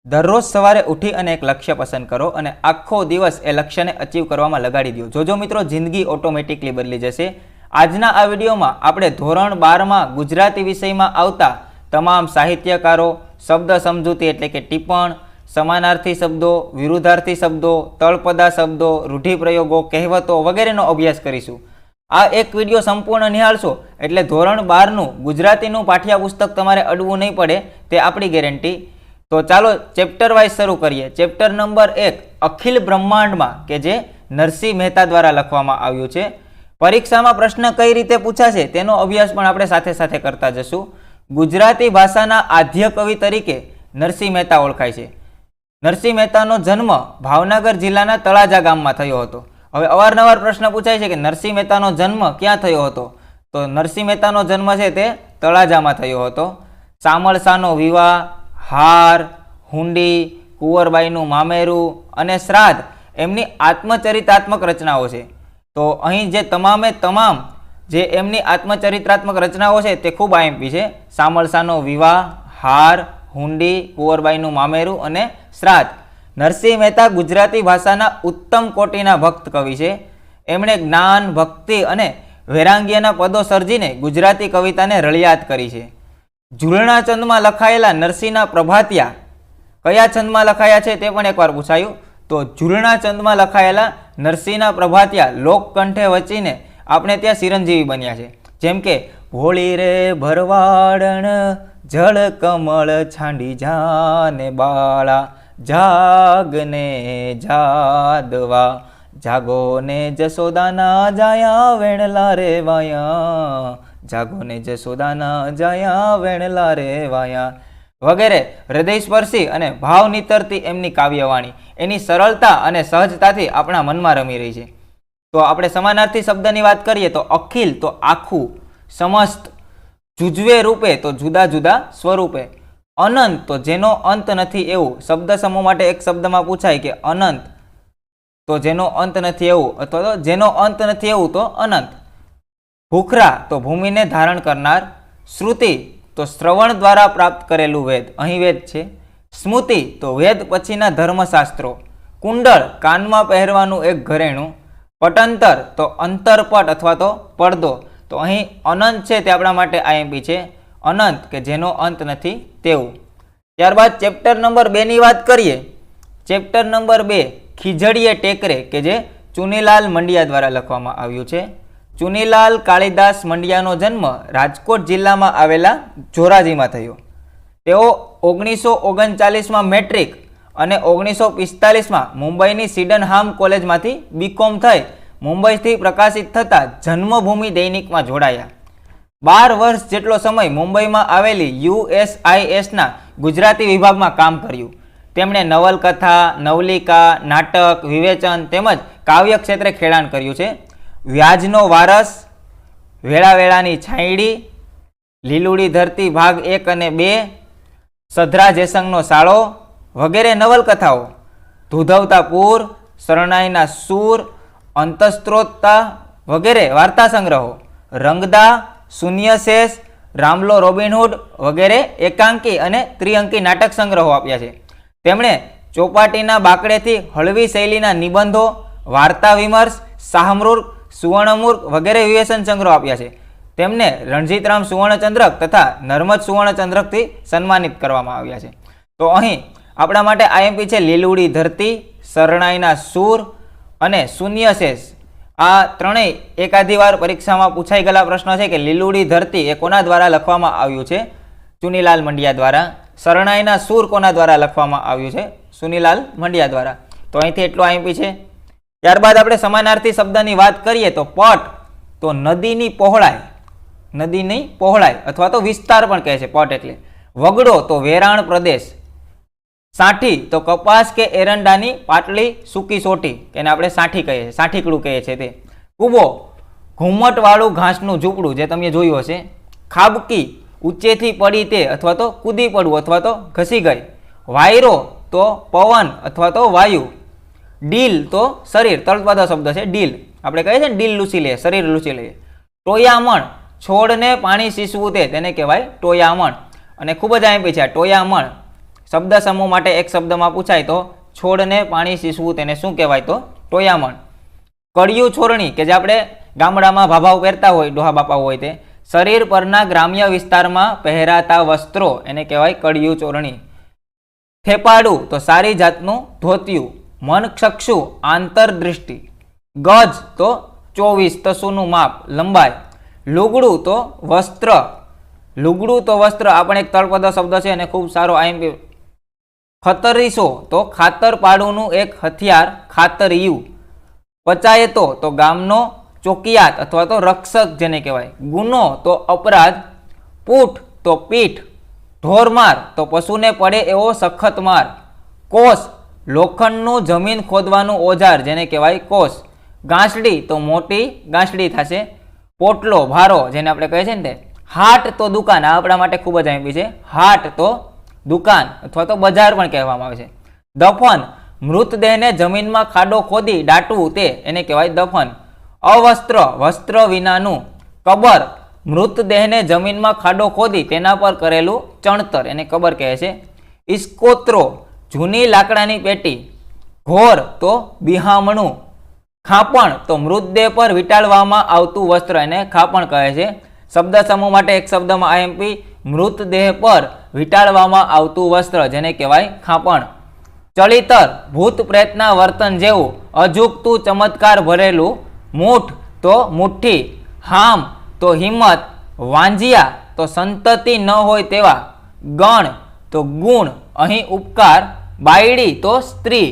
दररोज सवारे उठी અને એક લક્ષ્ય પસંદ કરો અને આખો દિવસ એ લક્ષ્યને અચીવ કરવામાં લગાડી દો। જોજો મિત્રો, જિંદગી ઓટોમેટિકલી બદલી જશે। આજના આ વિડીયોમાં આપણે ધોરણ 12માં ગુજરાતી વિષયમાં આવતા તમામ સાહિત્યકારો, શબ્દ સમજૂતી એટલે કે ટિપ્પણ, સમાનાર્થી શબ્દો, વિરુદ્ધાર્થી શબ્દો, તળપદા શબ્દો, રૂઢિપ્રયોગો, કહેવતો વગેરેનો અભ્યાસ કરીશું। આ એક વિડીયો સંપૂર્ણ નિહાળશો એટલે ધોરણ 12નું ગુજરાતીનું પાઠ્યપુસ્તક તમારે અડવું નહીં પડે, તે આપણી ગેરંટી। तो चालो चैप्टर वाइज शुरू करिए। चैप्टर नंबर 1 अखिल ब्रह्मांड में के जे नरसिंह मेहता द्वारा लखवामां आव्युं छे। परीक्षा में प्रश्न कई रीते पूछाशे तेनो अभ्यास पण आपणे साथे साथे करता जशुं। गुजराती भाषाना आद्य कवि तरीके नरसिंह मेहता ओळखाय छे। नरसिंह मेहतानो जन्म भावनगर जिल्लाना तळाजा गाममां थयो हतो। हवे अवारनवार प्रश्न पूछाय छे के नरसिंह मेहतानो जन्म क्यां थयो हतो, तो नरसिंह मेहतानो जन्म छे ते तळाजामां थयो हतो। सामळसानो विवाह, हार, हुंडी, कुंवरबाईनु मामेरू अने श्राद्ध एमनी आत्मचरित्रात्मक रचनाओं छे। तो अहीं जे तमामे तमाम जे एमनी आत्मचरित्रात्मक रचनाओं छे ते खूब आईएमपी छे। सामळसानो विवाह, हार, हुंडी, कुंवरबाईनु मामेरू अने श्राद्ध। नरसिंह मेहता गुजराती भाषाना उत्तम कोटीना भक्त कवि छे। एमणे ज्ञान, भक्ति अने वैराग्यना पदों सर्जीने गुजराती कविताने रळियात करी छे। झूलना छंद में लखायेला नरसिंहना प्रभातिया कया छंद में लखाया छे ते पण एकवार पूछायुं। तो झूलना छंद में लखायेला नरसिंहना प्रभातिया लोककंठे वचीने आपणे त्यां चिरंजीवी बन्या छे। जेम के भोળી रे भरवाडण जळ कमळ छांडी जाने बाळा जागने जादवा जागो ने जसोदाना जाया वेणला रे वाया जागो ने जसोदाना जाया वेणला रे वाया वगैरे हृदयस्पर्शी अने भाव नितरती एमनी काव्यवाणी एनी सरलता अने सहजताथी आपणा मनमा रमी रही छे। तो आपणे समानार्थी शब्दनी वात करीए तो अखिल तो आखू, समस्त, जुजवे रूपे तो जुदा जुदा स्वरूपे, अनंत तो जेनो अंत नथी एवुं। शब्द समूह माटे एक शब्दमां पूछाय के अनंत तो जेनो अंत नथी एवुं अथवा तो जेनो अंत नथी एवुं तो अनंत। भूखरा तो भूमि ने धारण करनार। श्रुति तो श्रवण द्वारा प्राप्त करेलू वेद, अहीं वेद छे। स्मृति तो वेद पछीना धर्मशास्त्रों। कुंडल कान में पहेरवानुं एक घरेणुं। पटंतर तो अंतरपट अथवा तो પડદો। तो अहीं अनंत छे ते आपणा माटे आईएमपी छे। अनंत के जेनो अंत नथी तेवुं। त्यारबाद चेप्टर नंबर 2 नी वात करीए। चेप्टर नंबर 2 खीजड़ीए टेकरे के जे चुनीलाल मंडिया द्वारा लखवामां आव्युं छे। चुनीलाल कालिदास मंडियानो जन्म राजकोट जिल्ला में आवेला जोराजी में थयो। तेओ 1939 में मेट्रिक अने 1945 में मुंबईनी सिडनहाम कॉलेज मांथी बीकॉम थई मुंबई थी प्रकाशित थता जन्मभूमि दैनिक में जोड़ाया। 12 वर्ष जेटलो समय मुंबई में आवेली USIS ना गुजराती विभाग में काम कर्युं। तेमणे नवलकथा, नवलिका, नाटक, विवेचन तेमज काव्य क्षेत्रे खेडाण कर्युं छे। व्याजनो वारस, वेळा वेळानी छायडी, લીલુડી ધરતી ભાગ 1 અને 2, સધરા જેસંગનો સાળો વગેરે નવલકથાઓ, ધૂધવતા પૂર, શરણાઈના સૂર, અંતસ્ત્રોતતા વગેરે વાર્તા સંગ્રહો, રંગદા, શૂન્યશેષ, રામલો રોબિનહૂડ વગેરે એકાંકી અને ત્રિઅંકી નાટક સંગ્રહો આપ્યા છે। તેમણે ચોપાટીના બાકડેથી હળવી શૈલીના નિબંધો, વાર્તા વિમર્શ, શાહમૃગ, સુવર્ણમૂર્ખ વગેરે વિવેચન સંગ્રહ આપ્યા છે। તેમને રણજીતરામ સુવર્ણચંદ્રક તથા નર્મદ સુવર્ણચંદ્રકથી સન્માનિત કરવામાં આવ્યા છે। તો અહીં આપણા માટે આઈએમપી છે લીલુડી ધરતી, શરણાઈના સૂર અને શૂન્યશેષ। આ ત્રણેય એકાદી વાર પરીક્ષામાં પૂછાઈ ગયેલા પ્રશ્નો છે કે લીલુડી ધરતી એ કોના દ્વારા લખવામાં આવ્યું છે? ચુનીલાલ મંડિયા द्वारा। શરણાઈના સૂર કોના દ્વારા લખવામાં આવ્યું છે? સુનીલાલ મંડિયા દ્વારા। તો અહીંથી એટલું આઈએમપી છે। ત્યારબાદ આપણે સમાનાર્થી શબ્દની વાત કરીએ તો પટ તો નદીની પહોળાઈ, નદીની પહોળાઈ અથવા તો વિસ્તાર પણ કહે છે પટ એટલે। વગડો તો વેરાણ પ્રદેશ। સાઠી તો કપાસ કે એરંડાની પાટલી સૂકી સોટી એને આપણે સાઠી કહીએ છીએ, સાઠીકડું કહીએ છીએ તે। કૂબો ઘુમ્મટવાળું ઘાસનું ઝૂંપડું જે તમે જોયું હશે। ખાબકી ઊંચેથી પડી તે અથવા તો કૂદી પડવું અથવા તો ઘસી ગઈ। વાયરો તો પવન અથવા તો વાયુ। ડીલ તો શરીર, તળપદો શબ્દ છે ડીલ, આપણે કહીએ છીએ ને ડીલ લૂસી લઈએ, શરીર લૂસી લઈએ। ટોયામણ છોડને પાણી સીસવું તેને કહેવાય ટોયામણ। અને ખૂબ જ આઈએમપી છે આ ટોયામણ। શબ્દ સમૂહ માટે એક શબ્દમાં પૂછાય તો છોડને પાણી સીસવું તેને શું કહેવાય? તો ટોયામણ. કડિયું છોરણી કે જે આપણે ગામડામાં ભાભાઓ પહેરતા હોય, ડોહા બાપા હોય તે શરીર પરના ગ્રામ્ય વિસ્તારમાં પહેરાતા વસ્ત્રો એને કહેવાય કડિયું ચોરણી. થેપાડું તો સારી જાતનું ધોતિયું. મનચક્ષુ આંતરદૃષ્ટિ. ગજ તો 24 તસુનું માપ લંબાઈ. લુગડું તો વસ્ત્ર. લુગડું તો વસ્ત્ર આ પણ એક તળપદો શબ્દ છે અને ખૂબ સારો આઈએમપી. ખતરીસો તો ખાતર પાડુનું એક હથિયાર ખાતરિયું. પચાયતો તો ગામનો ચોકિયાત અથવા તો રક્ષક જેને કહેવાય. ગુનો તો અપરાધ. પૂઠ તો પીઠ. ઢોરમાર તો પશુને પડે એવો સખત માર. કોસ લોખંડનું જમીન ખોદવાનું ઓજાર જેને કહેવાય કોસ. ગાંસડી તો મોટી ગાંસડી થશે. પોટલો ભારો જેને આપણે કહીએ છીએ ને. હાટ તો દુકાન આ આપણા માટે ખૂબ જ આઈપી છે. હાટ તો દુકાન અથવા તો બજાર પણ કહેવામાં આવે છે. દફન મૃતદેહને જમીનમાં ખાડો ખોદી દાટવું તે એને કહેવાય દફન. અવસ્ત્ર વસ્ત્ર વિનાનું. કબર મૃતદેહને જમીનમાં ખાડો ખોદી તેના પર કરેલું ચણતર એને કબર કહે છે. ઇસ્કોત્રો જૂની લાકડાની પેટી. ઘોર તો બિહામણું. ખાપણ તો મૃતદેહ પર વીંટાળવામાં આવતું વસ્ત્ર એને ખાપણ કહે છે. શબ્દ સમૂહ માટે એક શબ્દમાં આઈએમપી મૃતદેહ પર વીંટાળવામાં આવતું વસ્ત્ર જેને કહેવાય ખાપણ. ચલિતર ભૂત પ્રેતના વર્તન જેવું અજુગતું ચમત્કાર ભરેલું. મૂઠ તો મુઠ્ઠી. હામ તો હિંમત. વાંજિયા તો સંતતિ ન હોય તેવા. ગણ તો ગુણ અહીં ઉપકાર. બાયડી તો સ્ત્રી.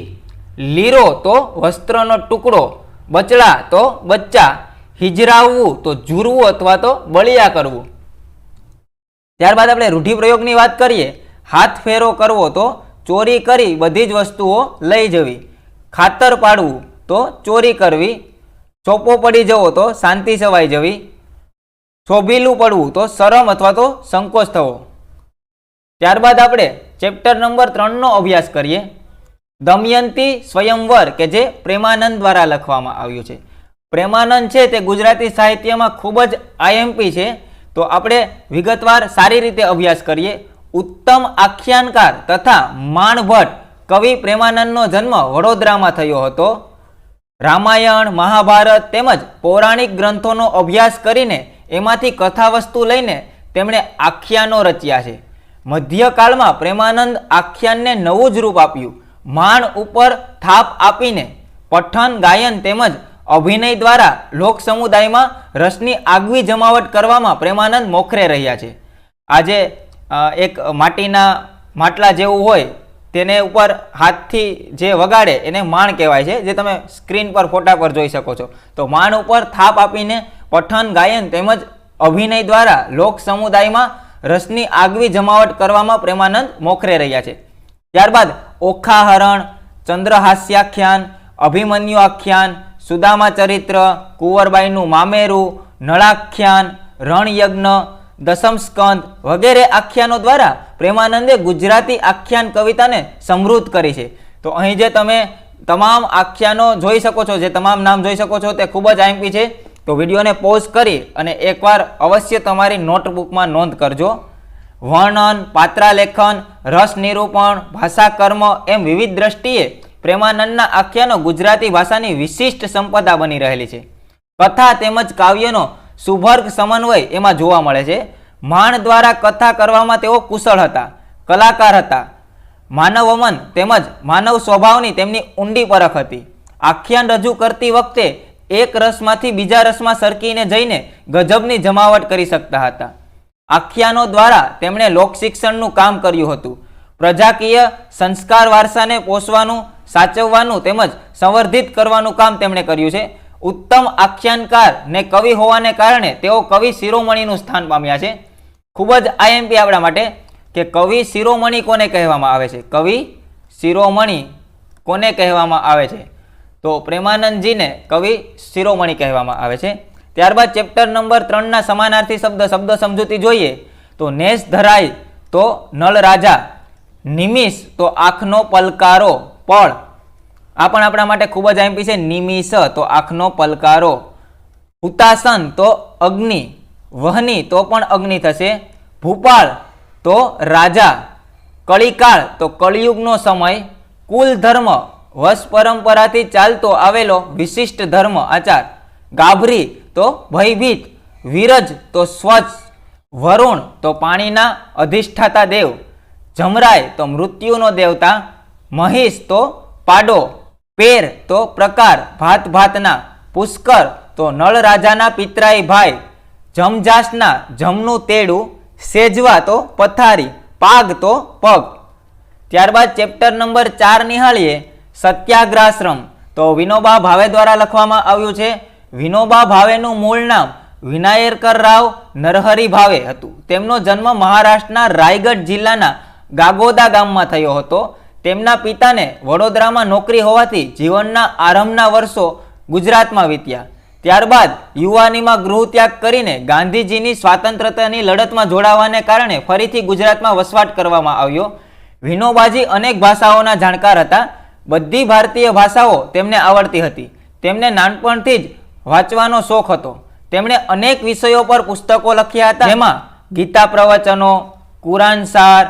લીરો તો વસ્ત્રનો ટુકડો. બચડા તો બચ્ચા. હિજરાવવું તો ઝૂરવું અથવા તો બળિયા કરવું. ત્યારબાદ આપણે રૂઢિપ્રયોગની વાત કરીએ. હાથ ફેરો કરવો તો ચોરી કરી બધી જ વસ્તુઓ લઈ જવી. ખાતર પાડવું તો ચોરી કરવી. ચોપો પડી જવો તો શાંતિ સવાઈ જવી. શોભીલું પડવું તો શરમ અથવા તો સંકોચ થવો. ત્યારબાદ આપણે ચેપ્ટર નંબર 3 નો અભ્યાસ કરીએ. દમયંતી સ્વયંવર કે જે પ્રેમાનંદ દ્વારા લખવામાં આવ્યું છે. પ્રેમાનંદ છે તે ગુજરાતી સાહિત્યમાં ખૂબ જ આઈએમપી છે. તો આપણે વિગતવાર સારી રીતે અભ્યાસ કરીએ. ઉત્તમ આખ્યાનકાર તથા માણભટ્ટ કવિ પ્રેમાનંદનો જન્મ વડોદરામાં થયો હતો. રામાયણ મહાભારત તેમજ પૌરાણિક ગ્રંથોનો અભ્યાસ કરીને એમાંથી કથાવસ્તુ લઈને તેમણે આખ્યાનો રચ્યા છે. મધ્યકાળમાં પ્રેમાનંદ આખ્યાનને નવું જ રૂપ આપ્યું. માણ ઉપર થાપ આપીને પઠન ગાયન તેમજ અભિનય દ્વારા લોક સમુદાયમાં રસની આગવી જમાવટ કરવામાં પ્રેમાનંદ મોખરે રહ્યા છે. આજે એક માટીના માટલા જેવું હોય તેને ઉપર હાથથી જે વગાડે એને માણ કહેવાય છે, જે તમે સ્ક્રીન પર ફોટા પર જોઈ શકો છો. તો માણ ઉપર થાપ આપીને પઠન ગાયન તેમજ અભિનય દ્વારા લોક સમુદાયમાં રસની આગવી જમાવટ કરવામાં પ્રેમાનંદ મોખરે રહ્યા છે. ત્યારબાદ ઓખાહરણ, ચંદ્રહાસ્યાખ્યાન, અભિમન્યુ આખ્યાન, સુદામા ચરિત્ર, કુંવરબાઈનું મામેરું, નળાખ્યાન, રણયજ્ઞ, દશમસ્કંદ વગેરે આખ્યાનો દ્વારા પ્રેમાનંદે ગુજરાતી આખ્યાન કવિતાને સમૃદ્ધ કરી છે. તો અહીં જે તમે તમામ આખ્યાનો જોઈ શકો છો, જે તમામ નામ જોઈ શકો છો તે ખૂબ જ આઈએમપી છે. તો વિડીયોને પોઝ કરી અને એકવાર અવશ્ય તમારી નોટબુકમાં નોંધ કરજો. વર્ણન, પાત્રાલેખન, રસ નિરૂપણ, ભાષાકર્મ એમ વિવિધ દ્રષ્ટિએ પ્રેમાનંદના આખ્યાનો ગુજરાતી ભાષાની વિશિષ્ટ સંપદા બની રહેલી છે. કથા તેમજ કાવ્યનો સુભર્ગ સમન્વય એમાં જોવા મળે છે. માણ દ્વારા કથા કરવામાં તેઓ કુશળ હતા, કલાકાર હતા. માનવમન તેમજ માનવ સ્વભાવની તેમની ઊંડી પરખ હતી. આખ્યાન રજૂ કરતી વખતે એક રસમાંથી બીજા રસમાં સરકીને જઈને ગજબની જમાવટ કરી શકતા હતા. આખ્યાનો દ્વારા તેમણે લોકશિક્ષણનું કામ કર્યું હતું. પ્રજાકીય સંસ્કાર વારસાને પોષવાનું, સાચવવાનું તેમજ સંવર્ધિત કરવાનું કામ તેમણે કર્યું છે. ઉત્તમ આખ્યાનકાર ને કવિ હોવાને કારણે તેઓ કવિ શિરોમણીનું સ્થાન પામ્યા છે. ખૂબ જ આઈએમપી આપણા માટે કે કવિ શિરોમણી કોને કહેવામાં આવે છે? કવિ શિરોમણી કોને કહેવામાં આવે છે? તો પ્રેમાનંદજીને કવિ શિરોમણી કહેવામાં આવે છે. ત્યારબાદ ચેપ્ટર નંબર 3ના સમાનાર્થી શબ્દ સમજૂતી જોઈએ. તો નેસ ધરાય તો નળ રાજા. નિમિષ તો આંખનો પલકારો, પળ આ પણ આપણા માટે ખૂબ જ આઈએમપી છે. નિમિષ તો આંખનો પલકારો. હુતાસન તો અગ્નિ. વહની તો પણ અગ્નિ થશે. ભૂપાળ તો રાજા. કળીકાળ તો કળિયુગનો સમય, કુલ ધર્મ વંશ પરંપરાથી ચાલતો આવેલો વિશિષ્ટ ધર્મ આચાર, ગાભરી તો ભયભીત, વિરજ તો સ્વચ્છ, વરુણ તો પાણીના અધિષ્ઠાતા દેવ, જમરાય તો મૃત્યુનો દેવતા, મહિષ તો પાડો, પેર તો પ્રકાર ભાત ભાતના, પુષ્કર તો નળ રાજાના પિતરાઈ ભાઈ, જમજાસના જમનું તેડું, સેજવા તો પથારી, પાગ તો પગ. ત્યારબાદ ચેપ્ટર નંબર 4 નિહાળીએ સત્યાગ્રહાશ્રમ. તો વિનોબા ભાવે દ્વારા લખવામાં આવ્યું છે. વિનોબા ભાવેનું મૂળ નામ વિનાયકર રાવ નરહરી ભાવે હતું. તેમનો જન્મ મહારાષ્ટ્રના રાયગઢ જિલ્લાના ગાગોદા ગામમાં થયો હતો. તેમના પિતાને વડોદરામાં નોકરી હોવાથી જીવનના આરંભના વર્ષો ગુજરાતમાં વીત્યા. ત્યારબાદ યુવાનીમાં ગૃહત્યાગ કરીને ગાંધીજીની સ્વાતંત્રતાની લડતમાં જોડાવાને કારણે ફરીથી ગુજરાતમાં વસવાટ કરવામાં આવ્યો. વિનોબાજી અનેક ભાષાઓના જાણકાર હતા. બધી ભારતીય ભાષાઓ તેમને આવડતી હતી. તેમને નાનપણથી જ વાંચવાનો શોખ હતો. તેમણે અનેક વિષયો પર પુસ્તકો લખ્યા હતા, જેમાં ગીતા પ્રવચનો, કુરાન સાર,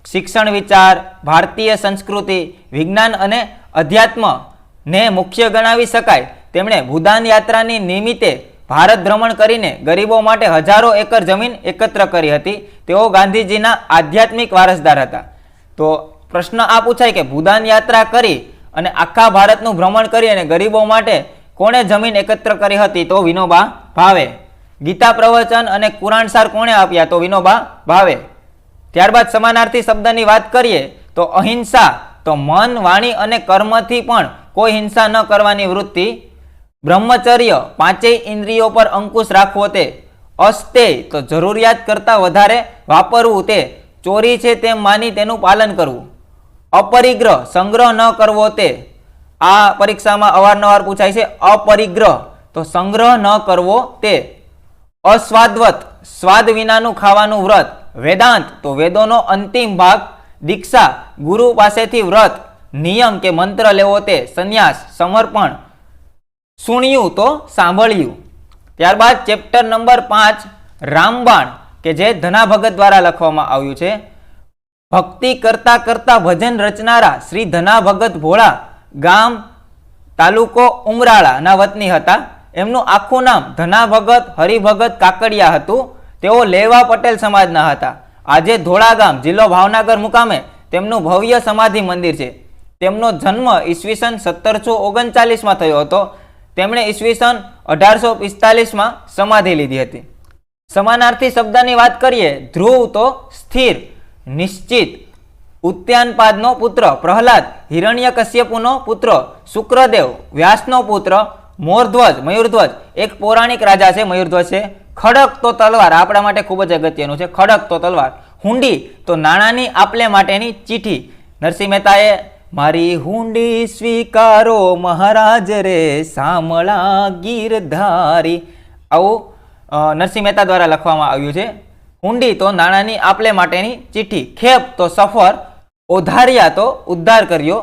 શિક્ષણ વિચાર, ભારતીય સંસ્કૃતિ, વિજ્ઞાન અને અધ્યાત્મને મુખ્ય ગણાવી શકાય. તેમણે ભૂદાન યાત્રાની નિમિત્તે ભારત ભ્રમણ કરીને ગરીબો માટે હજારો એકર જમીન એકત્ર કરી હતી. તેઓ ગાંધીજીના આધ્યાત્મિક વારસદાર હતા. તો પ્રશ્ન આ પૂછાય કે ભૂદાન યાત્રા કરી અને આખા ભારતનું ભ્રમણ કરી અને ગરીબો માટે કોણે જમીન એકત્ર કરી હતી? તો વિનોબા ભાવે. ગીતા પ્રવચન અને કુરાન સાર કોણે આપ્યા? તો વિનોબા ભાવે. ત્યારબાદ સમાનાર્થી શબ્દની વાત કરીએ તો અહિંસા તો મન, વાણી અને કર્મથી પણ કોઈ હિંસા ન કરવાની વૃત્તિ, બ્રહ્મચર્ય પાંચેય ઇન્દ્રિયો પર અંકુશ રાખવો તે, અસ્તેય તો જરૂરિયાત કરતાં વધારે વાપરવું તે, ચોરી છે તેમ માની તેનું પાલન કરવું, અપરિગ્રહ સંગ્રહ ન કરવો તે. આ પરીક્ષામાં અવારનવાર પૂછાય છે. અપરિગ્રહ તો સંગ્રહ ન કરવો તે, અસ્વાદવત સ્વાદ વિનાનું ખાવાનું વ્રત, વેદાંત તો વેદોનો અંતિમ ભાગ, દીક્ષા ગુરુ પાસેથી વ્રત, નિયમ કે મંત્ર લેવો તે, સંન્યાસ સમર્પણ, સુણ્યું તો સાંભળ્યું. ત્યારબાદ ચેપ્ટર નંબર 5 રામબાણ કે જે ધના ભગત દ્વારા લખવામાં આવ્યું છે. ભક્તિ કરતા કરતા ભજન રચનારા શ્રી ધના ભગત ભોળા ગામ તાલુકો ઉમરાળાના વતની હતા. એમનું આખું નામ ધના ભગત હરિભગત કાકડિયા હતું. તેઓ લેવા પટેલ સમાજના હતા. આજે ધોળા ગામ જિલ્લો ભાવનગર મુકામે તેમનું ભવ્ય સમાધિ મંદિર છે. તેમનો જન્મ ઈસવીસન 1739માં થયો હતો. તેમણે ઈસવીસન 1845માં સમાધિ લીધી હતી. સમાનાર્થી શબ્દની વાત કરીએ ધ્રુવ તો સ્થિર, નિશ્ચિત, ઉત્યાનપાદનો પુત્ર પ્રહલાદ હિરણ્યકશ્યપુનો પુત્ર, શુક્રદેવ વ્યાસનો પુત્ર, મોરધ્વજ મયુરધ્વજ એક પૌરાણિક રાજા છે, મયુરધ્વજ છે. ખડક તો તલવાર આપણા માટે ખૂબ જ અગત્યનું છે. ખડક તો તલવાર. હુંડી તો નાણાંની આપલે માટેની ચીઠી. નરસિંહ મહેતાએ મારી હુંડી સ્વીકારો મહારાજ રે સામળા ગીરધારી, આવું નરસિંહ મહેતા દ્વારા લખવામાં આવ્યું છે. હુંડી તો નાણાંની આપલે માટેની ચીઠી. ખેપ તો સફર, ઓધાર્યા તો ઉદ્ધાર કર્યો.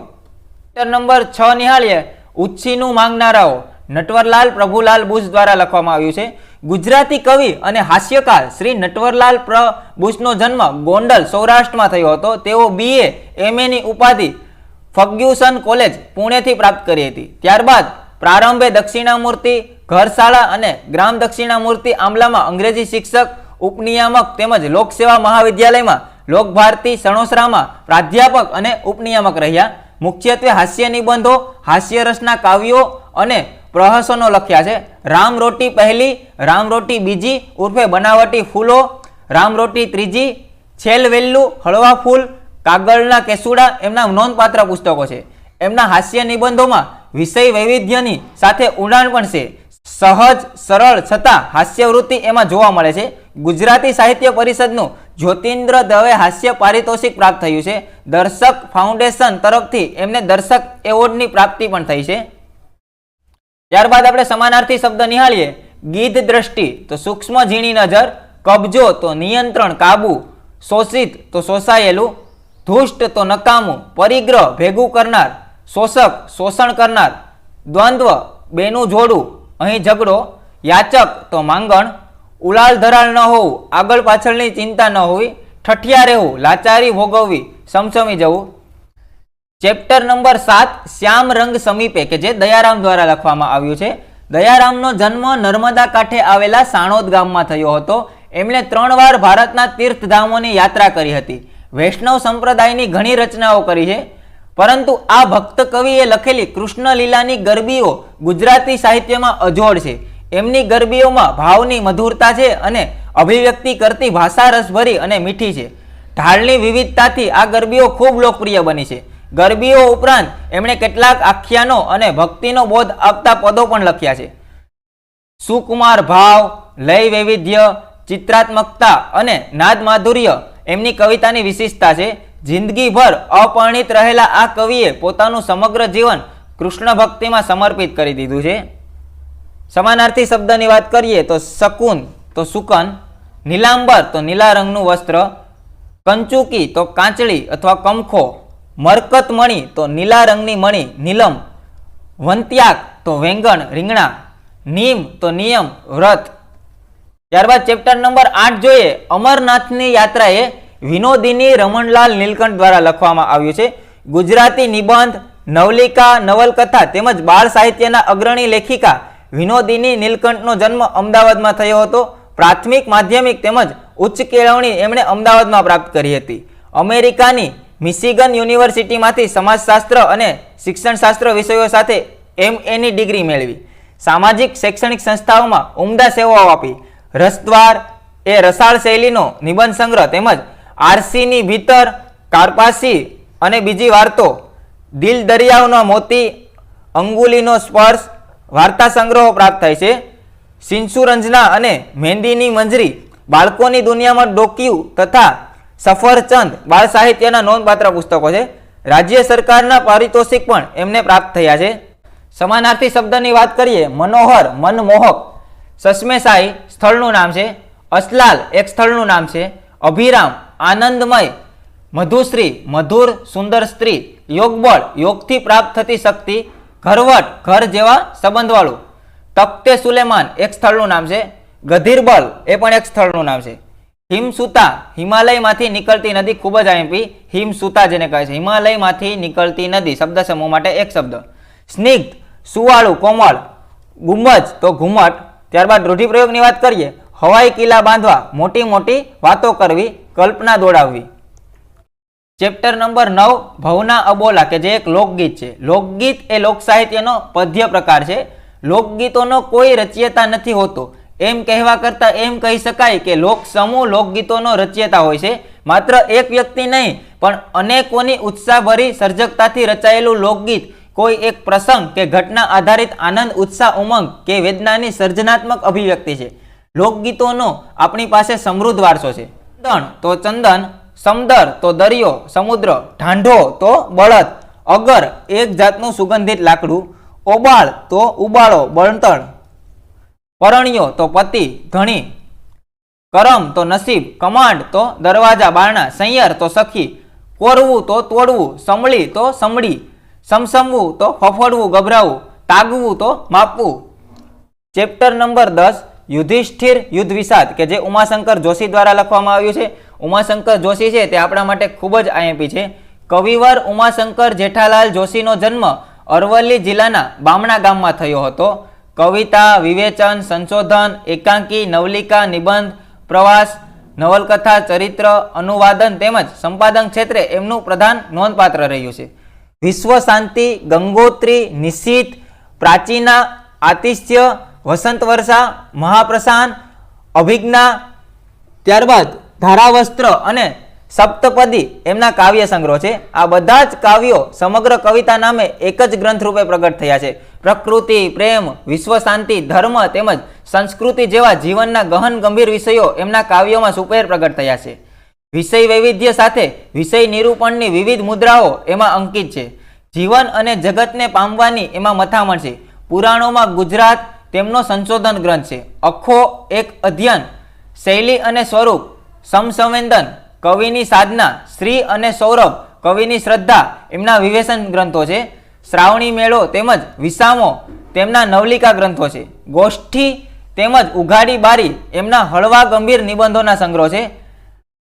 નંબર 6 નિહાળીએ ઉચ્છીનું માંગનારાઓ. નટવરલાલ પ્રભુલાલ બુચ દ્વારા લખવામાં આવ્યું છે. ગુજરાતી કવિ અને હાસ્યકાર શ્રી નટવરલાલ બુચનો જન્મ ગોંડલ સૌરાષ્ટ્રમાં થયો હતો. તેઓ BA MA ની ઉપાધિ ફર્ગ્યુસન કોલેજ પુણેથી પ્રાપ્ત કરી હતી. ત્યારબાદ પ્રારંભે દક્ષિણામૂર્તિ ઘરશાળા અને ગ્રામ દક્ષિણામૂર્તિ આંબલામાં અંગ્રેજી શિક્ષક, ઉપનિયામક તેમજ લોકસેવા મહાવિદ્યાલયમાં લોકભારતી સણોસરામાં પ્રાધ્યાપક અને ઉપનિયામક રહ્યા. મુખ્યત્વે હાસ્ય નિબંધો, હાસ્યરસના કાવ્યો અને પ્રહસનો લખ્યા છે. રામરોટી પહેલી, રામરોટી બીજી ઉર્ફે બનાવટી ફૂલો, રામરોટી ત્રીજી, છેલવેલ્લું, હળવા ફૂલ, કાગળના કેસુડા એમના નોંધપાત્ર પુસ્તકો છે. એમના હાસ્ય નિબંધોમાં વિષય વૈવિધ્યની સાથે ઊંડાણ પણ છે. સહજ સરળ છતાં હાસ્યવૃત્તિ એમાં જોવા મળે છે. ગુજરાતી સાહિત્ય પરિષદનું જ્યોતિન્દ્ર દવે હાસ્ય પારિતોષિક પ્રાપ્ત થયું છે. દર્શક ફાઉન્ડેશન તરફથી એમને દર્શક એવોર્ડની પ્રાપ્તિ પણ થઈ છે. ત્યારબાદ આપણે સમાનાર્થી શબ્દ નિહાળીએ. ગીધ દ્રષ્ટિ તો સૂક્ષ્મ ઝીણી નજર, કબજો તો નિયંત્રણ કાબુ, શોષિત તો શોષાયેલું, ધુષ્ટ તો નકામું, પરિગ્રહ ભેગું કરનાર, શોષક શોષણ કરનાર, દ્વંદ્વ બેનું જોડું અહીં ઝઘડો, યાચક તો માંગણ, ઉલાળ ધરાળ ન હોવું આગળ પાછળની ચિંતા ન હોવી, ઠઠિયા રહેવું લાચારી ભોગવવી, સમસમી જવું. ચેપ્ટર નંબર 7 શ્યામ રંગ સમીપે કે જે દયારામ દ્વારા લખવામાં આવ્યું છે. દયારામનો જન્મ નર્મદા કાંઠે આવેલા સાણોદ ગામમાં થયો હતો. એમણે 3 વાર ભારતના તીર્થધામોની યાત્રા કરી હતી. વૈષ્ણવ સંપ્રદાયની ઘણી રચનાઓ કરી છે, પરંતુ આ ભક્ત કવિએ લખેલી કૃષ્ણ લીલાની ગરબીઓ ગુજરાતી સાહિત્યમાં અજોડ છે. એમની ગરબીઓમાં ભાવની મધુરતા છે અને અભિવ્યક્તિ કરતી ભાષા રસભરી અને મીઠી છે. ઢાળની વિવિધતાથી આ ગરબીઓ ખૂબ લોકપ્રિય બની છે. ગરબીઓ ઉપરાંત એમણે કેટલાક આખ્યાનો અને ભક્તિનો બોધ આપતા પદો પણ લખ્યા છે. સુકુમાર ભાવ, લય વૈવિધ્ય, ચિત્રાત્મકતા અને નાદ માધુર્ય એમની કવિતાની વિશેષતા છે. જિંદગીભર અપરિણિત રહેલા આ કવિએ પોતાનું સમગ્ર જીવન કૃષ્ણ ભક્તિમાં સમર્પિત કરી દીધું છે. સમાનાર્થી શબ્દની વાત કરીએ તો શકુન તો સુકન, નીલાંબર તો નીલા રંગનું વસ્ત્ર, કંચુકી તો કાંચળી અથવા કમખો, મરકત મણી તો નીલા રંગની મણી નીલમ, વંત્યાક તો વેંગણ રીંગણા, નીમ તો નિયમ વ્રત. ત્યારબાદ ચેપ્ટર નંબર 8 જોઈએ. અમરનાથની યાત્રાએ વિનોદિની રમણલાલ નીલકંઠ દ્વારા લખવામાં આવ્યું છે. ગુજરાતી નિબંધ, નવલિકા, નવલકથા તેમજ બાળ સાહિત્યના અગ્રણી લેખિકા વિનોદિની નીલકંઠનો જન્મ અમદાવાદમાં થયો હતો. પ્રાથમિક, માધ્યમિક તેમજ ઉચ્ચ કેળવણી એમણે અમદાવાદમાં પ્રાપ્ત કરી હતી. અમેરિકાની મિશિગન યુનિવર્સિટીમાંથી સમાજશાસ્ત્ર અને શિક્ષણશાસ્ત્ર વિષયો સાથે MA ની ડિગ્રી મેળવી. સામાજિક શૈક્ષણિક સંસ્થાઓમાં ઉમદા સેવાઓ આપી. રસદ્વાર એ રસાળ શૈલીનો નિબંધ સંગ્રહ તેમજ આરસીની ભીતર, કારપાસી અને બીજી વાર્તો, દિલ દરિયાઓનો મોતી, અંગુલીનો સ્પર્શ વાર્તા સંગ્રહો પ્રાપ્ત થાય છે. સિંસુરંજના અને મહેંદીની મંજરી, બાળકોની દુનિયામાં ડોક્યુ તથા સફરચંદ બાળ સાહિત્યના નોંધપાત્ર પુસ્તકો છે. રાજ્ય સરકારના પારિતોષિક પણ એમને પ્રાપ્ત થયા છે. સમાનાર્થી શબ્દની વાત કરીએ. મનોહર મનમોહક, સસમેસાઈ સ્થળનું નામ છે. અસલાલ એક સ્થળનું નામ છે. અભિરામ આનંદમય, મધુશ્રી મધુર સુંદર સ્ત્રી, યોગબળ યોગથી પ્રાપ્ત થતી શક્તિ, ઘરવટ ઘર જેવા સંબંધવાળું. તખ્તે સુલેમાન એક સ્થળનું નામ છે. ગધીરબલ એ પણ એક સ્થળનું નામ છે. હિમસુતા હિમાલયમાંથી નીકળતી નદી, ખૂબ જ આઈએમપી. હિમસુતા જેને કહે છે હિમાલયમાંથી નીકળતી નદી, શબ્દ સમૂહ માટે એક શબ્દ. સ્નિગ્ધ સુવાળું કોમળ, ગુંબજ તો ઘુમટ. ત્યારબાદ રૂઢિપ્રયોગની વાત કરીએ. હવાઈ કિલ્લા બાંધવા, મોટી મોટી વાતો કરવી, કલ્પના દોડાવવી. ચેપ્ટર નંબર 9 ભવના અબોલા કે જે એક લોકગીત છે. લોકગીત એ લોક સાહિત્યનો પદ્ય પ્રકાર છે. લોકગીતોનો કોઈ રચયિતા નથી હોતો. એમ કહેવા કરતાં એમ કહી શકાય કે લોક સમૂહ લોકગીતોનો રચયિતા હોય છે. માત્ર એક વ્યક્તિ નહીં પણ અનેકોની ઉત્સાહભરી સર્જકતાથી રચાયેલું લોકગીત કોઈ એક પ્રસંગ કે ઘટના આધારિત આનંદ, ઉત્સાહ, ઉમંગ કે વેદનાની સર્જનાત્મક અભિવ્યક્તિ છે. લોકગીતોનો આપણી પાસે સમૃદ્ધ વારસો છે. ચંદન તો ચંદન, સમદર તો દરિયો સમુદ્ર, ઢાંઢો તો બળદ, અગર એક જાતનું સુગંધિત લાકડું, ઓબાળ તો ઉબાળો બળતણ, પરણ્યો તો પતિ ધણી, કરમ તો નસીબ, કમાંડ તો દરવાજા બારણા, સૈયર તો સખી, કોરવું તો તોડવું, સમળી તો સમડી, સમસમવું તો ફફડવું ગભરાવું, તાગવું તો માપવું. ચેપ્ટર નંબર 10 યુધિષ્ઠિર યુદ્ધ વિષાદ કે જે ઉમાશંકર જોશી દ્વારા લખવામાં આવ્યું છે. ઉમાશંકર જોશી છે તે આપણા માટે ખૂબ જ આઈએમપી છે. કવિવર ઉમાશંકર જેઠાલાલ જોશીનો જન્મ અરવલ્લી જિલ્લાના બામણા ગામમાં થયો હતો. કવિતા, વિવેચન, સંશોધન, એકાંકી, નવલિકા, નિબંધ, પ્રવાસ, નવલકથા, ચરિત્ર, અનુવાદન તેમજ સંપાદન ક્ષેત્રે એમનું પ્રધાન નોંધપાત્ર રહ્યું છે. વિશ્વ શાંતિ, ગંગોત્રી, નિશીત, પ્રાચીના, આતિથ્ય, વસંત વર્ષા, મહાપ્રસાન, અભિજ્ઞા, ત્યારબાદ ધારાવસ્ત્ર અને સપ્તપદી એમના કાવ્ય સંગ્રહ છે. આ બધા જ કાવ્યો સમગ્ર કવિતા નામે એક જ ગ્રંથ રૂપે પ્રગટ થયા છે. પ્રકૃતિ, પ્રેમ, વિશ્વ શાંતિ, ધર્મ તેમજ સંસ્કૃતિ જેવા જીવનના ગહન ગંભીર વિષયો એમના કાવ્યોમાં સુપેર પ્રગટ થયા છે. વિષય વૈવિધ્ય સાથે વિષય નિરૂપણની વિવિધ મુદ્રાઓ એમાં અંકિત છે. જીવન અને જગતને પામવાની એમાં મથામણ છે. પુરાણોમાં ગુજરાત તેમનો સંશોધન ગ્રંથ છે. અખો એક અધ્યયન, શૈલી અને સ્વરૂપ, સમસંવેદન કવિની સાધના, શ્રી અને સૌરભ કવિની શ્રદ્ધા એમના વિવેચન ગ્રંથો છે. શ્રાવણી મેળો તેમજ વિસામો તેમના નવલિકા ગ્રંથો છે. ગોષ્ઠી તેમજ ઉઘાડી બારી એમના હળવા ગંભીર નિબંધોના સંગ્રહ છે.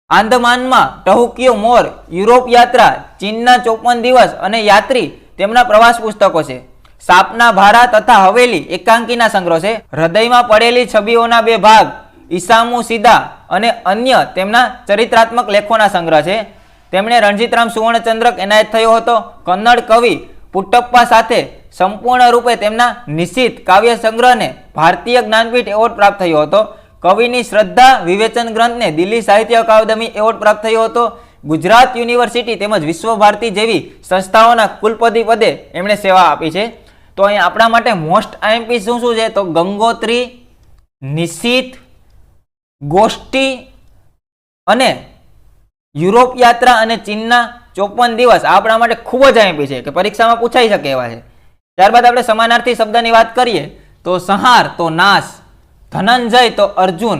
આંદમાનમાં ટહુકિયો મોર, યુરોપ યાત્રા, ચીનના 54 દિવસ અને યાત્રી તેમના પ્રવાસ પુસ્તકો છે. સાપના ભારા તથા હવેલી એકાંકીના સંગ્રહ છે. હૃદયમાં પડેલી છબીઓના 2 ભાગ, ઈસામુ સીદા અને અન્ય તેમના ચરિત્રાત્મક લેખોના સંગ્રહ છે. તેમણે રણજીતરામ સુવર્ણચંદ્રક એનાયત થયો હતો. કન્નડ કવિ પુટ્ટપ્પા સાથે સંપૂર્ણ રૂપે તેમના નિશ્ચિત કાવ્ય સંગ્રહને ભારતીય જ્ઞાનપીઠ એવોર્ડ પ્રાપ્ત થયો હતો. કવિની શ્રદ્ધા વિવેચન ગ્રંથને દિલ્હી સાહિત્ય અકાદમી એવોર્ડ પ્રાપ્ત થયો હતો. ગુજરાત યુનિવર્સિટી તેમજ વિશ્વ ભારતી જેવી સંસ્થાઓના કુલપતિ પદે એમણે સેવા આપી છે. તો અહીં આપણા માટે મોસ્ટ આઈએમપી શું શું છે? તો ગંગોત્રી, નિશિત, ગોષ્ઠી અને યુરોપ યાત્રા અને ચીનના 54 દિવસ આપણા માટે ખૂબ જ આઈએમપી છે કે પરીક્ષામાં પૂછાઈ શકે એવા છે. ત્યારબાદ આપણે સમાનાર્થી શબ્દની વાત કરીએ તો સંહાર તો નાશ, ધનંજય તો અર્જુન,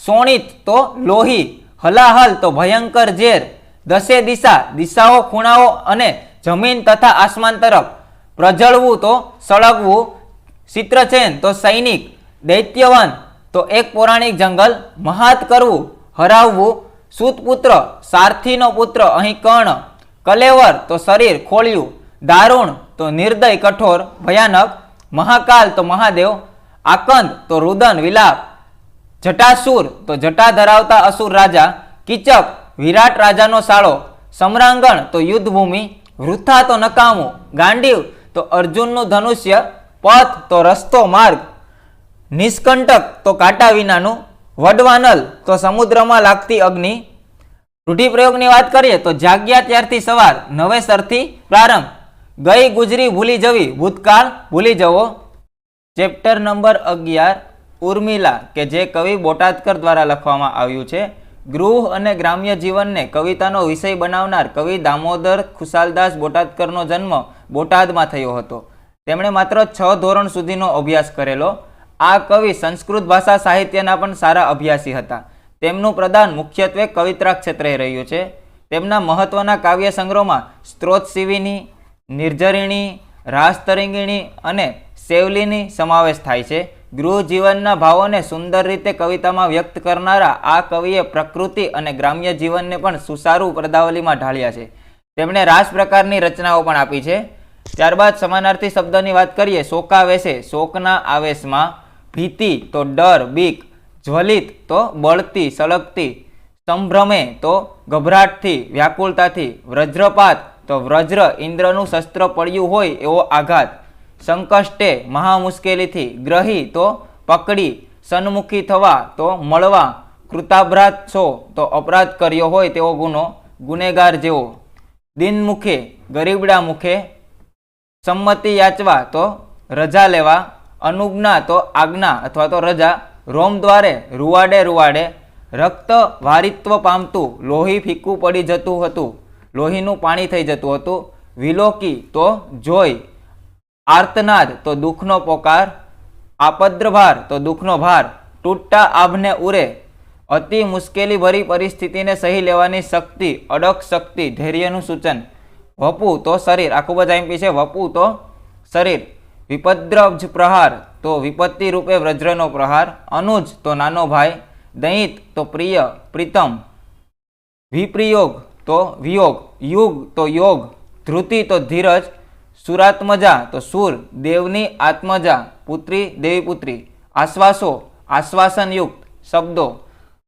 શોણિત તો લોહી, હલાહલ તો ભયંકર ઝેર, દસે દિશા દિશાઓ ખૂણાઓ અને જમીન તથા આસમાન તરફ, પ્રજળવું તો સળગવું, ચિત્રચેન તો સૈનિક, દૈત્યવન તો એક પૌરાણિક જંગલ, મહાત કરવું હરાવવું, સુતપુત્ર સારથીનો પુત્ર અહીં કર્ણ, કલેવર તો શરીર ખોળ્યું, દારૂણ તો નિર્દય કઠોર ભયાનક, મહાકાલ તો મહાદેવ, આકંદ તો રુદન વિલાપ, જટાસુર તો જટા ધરાવતા અસુર રાજા, કીચક વિરાટ રાજાનો સાળો, સમ્રાંગણ તો યુદ્ધભૂમિ, વૃથા તો નકામું, ગાંડીવ તો અર્જુનનું ધનુષ્ય, પથ તો રસ્તો માર્ગ, નિષ્કંટક તો કાંટા વિનાનું, વડવાનલ તો સમુદ્રમાં લાગતી અગ્નિ. રૂઢિપ્રયોગની વાત કરીએ તો જાગ્યા ત્યારથી સવાર, નવેસરથી પ્રારંભ, ગઈ ગુજરી ભૂલી જવી, ભૂતકાળ ભૂલી જવો. ચેપ્ટર નંબર 11 ઉર્મિલા કે જે કવિ બોટાદકર દ્વારા લખવામાં આવ્યું છે. ગૃહ અને ગ્રામ્ય જીવનને કવિતાનો વિષય બનાવનાર કવિ દામોદર ખુશાલદાસ બોટાદકરનો જન્મ બોટાદમાં થયો હતો. તેમણે માત્ર 6 ધોરણ સુધીનો અભ્યાસ કરેલો. આ કવિ સંસ્કૃત ભાષા સાહિત્યના પણ સારા અભ્યાસી હતા. તેમનું પ્રદાન મુખ્યત્વે કવિત્રા ક્ષેત્રે રહ્યું છે. તેમના મહત્વના કાવ્ય સંગ્રહમાં સ્ત્રોતશિવીની, નિર્જરિણી, રાસતરંગિણી અને સેવલીની સમાવેશ થાય છે. ગૃહ જીવનના ભાવોને સુંદર રીતે કવિતામાં વ્યક્ત કરનારા આ કવિએ પ્રકૃતિ અને ગ્રામ્ય જીવનને પણ સુસારું પદાવલીમાં ઢાળ્યા છે. તેમણે રાસ પ્રકારની રચનાઓ પણ આપી છે. ત્યારબાદ સમાનાર્થી શબ્દની વાત કરીએ. શોકાવેશે શોકના આવેશમાં, ભીતિ તો ડર બીક, જ્વલિત તો બળતી સળગતી, સંભ્રમે તો ગભરાટથી વ્યાકુળતાથી, વ્રજ્રપાત તો વ્રજ્ર ઇન્દ્રનું શસ્ત્ર પડ્યું હોય એવો આઘાત, સંકષ્ટે મહા મુશ્કેલીથી, ગ્રહી તો પકડી, સન્મુખી થવા તો મળવા, કૃતાભ્રાત છો તો અપરાધ કર્યો હોય તેવો ગુનો, ગુનેગાર જેવો, દિનમુખે ગરીબડા મુખે, સંમતિ યાચવા તો રજા લેવા, અનુજ્ઞા તો આજ્ઞા અથવા તો રજા, રોમ દ્વારે રૂવાડે રૂવાડે, રક્ત વારિત્વ પામતું, લોહી ફીકું પડી જતું હતું, લોહીનું પાણી થઈ જતું હતું, વિલોકી તો જોઈ, આર્તનાદ તો દુઃખનો પોકાર, આપદ્રભાર તો દુઃખનો ભાર, તૂટતા આભને ઉરે, અતિ મુશ્કેલી ભરી પરિસ્થિતિને સહી લેવાની શક્તિ, અડગ શક્તિ, ધૈર્યનું સૂચન, વપુ તો શરીર, આ ખૂબ જ આઈમ્પી છે. વપુ તો શરીર, વિપદ્રજ પ્રહાર તો વિપત્તિ રૂપે વજ્રનો પ્રહાર, અનુજ તો નાનો ભાઈ, દૈત તો પ્રિય પ્રીતમ, વિપ્રયોગ તો વિયોગ, યુગ તો યોગ, ધૃતિ તો ધીરજ, સુરાત્મજા તો સુર, દેવની આત્મજા, પુત્રી દેવી પુત્રી, આશ્વાસો આશ્વાસનયુક્ત શબ્દો,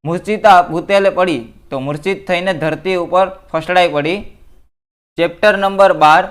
મૂર્છિતા ભૂતેલે પડી તો મૂર્છિત થઈને ધરતી ઉપર ફસડાઈ પડી. ચેપ્ટર નંબર 12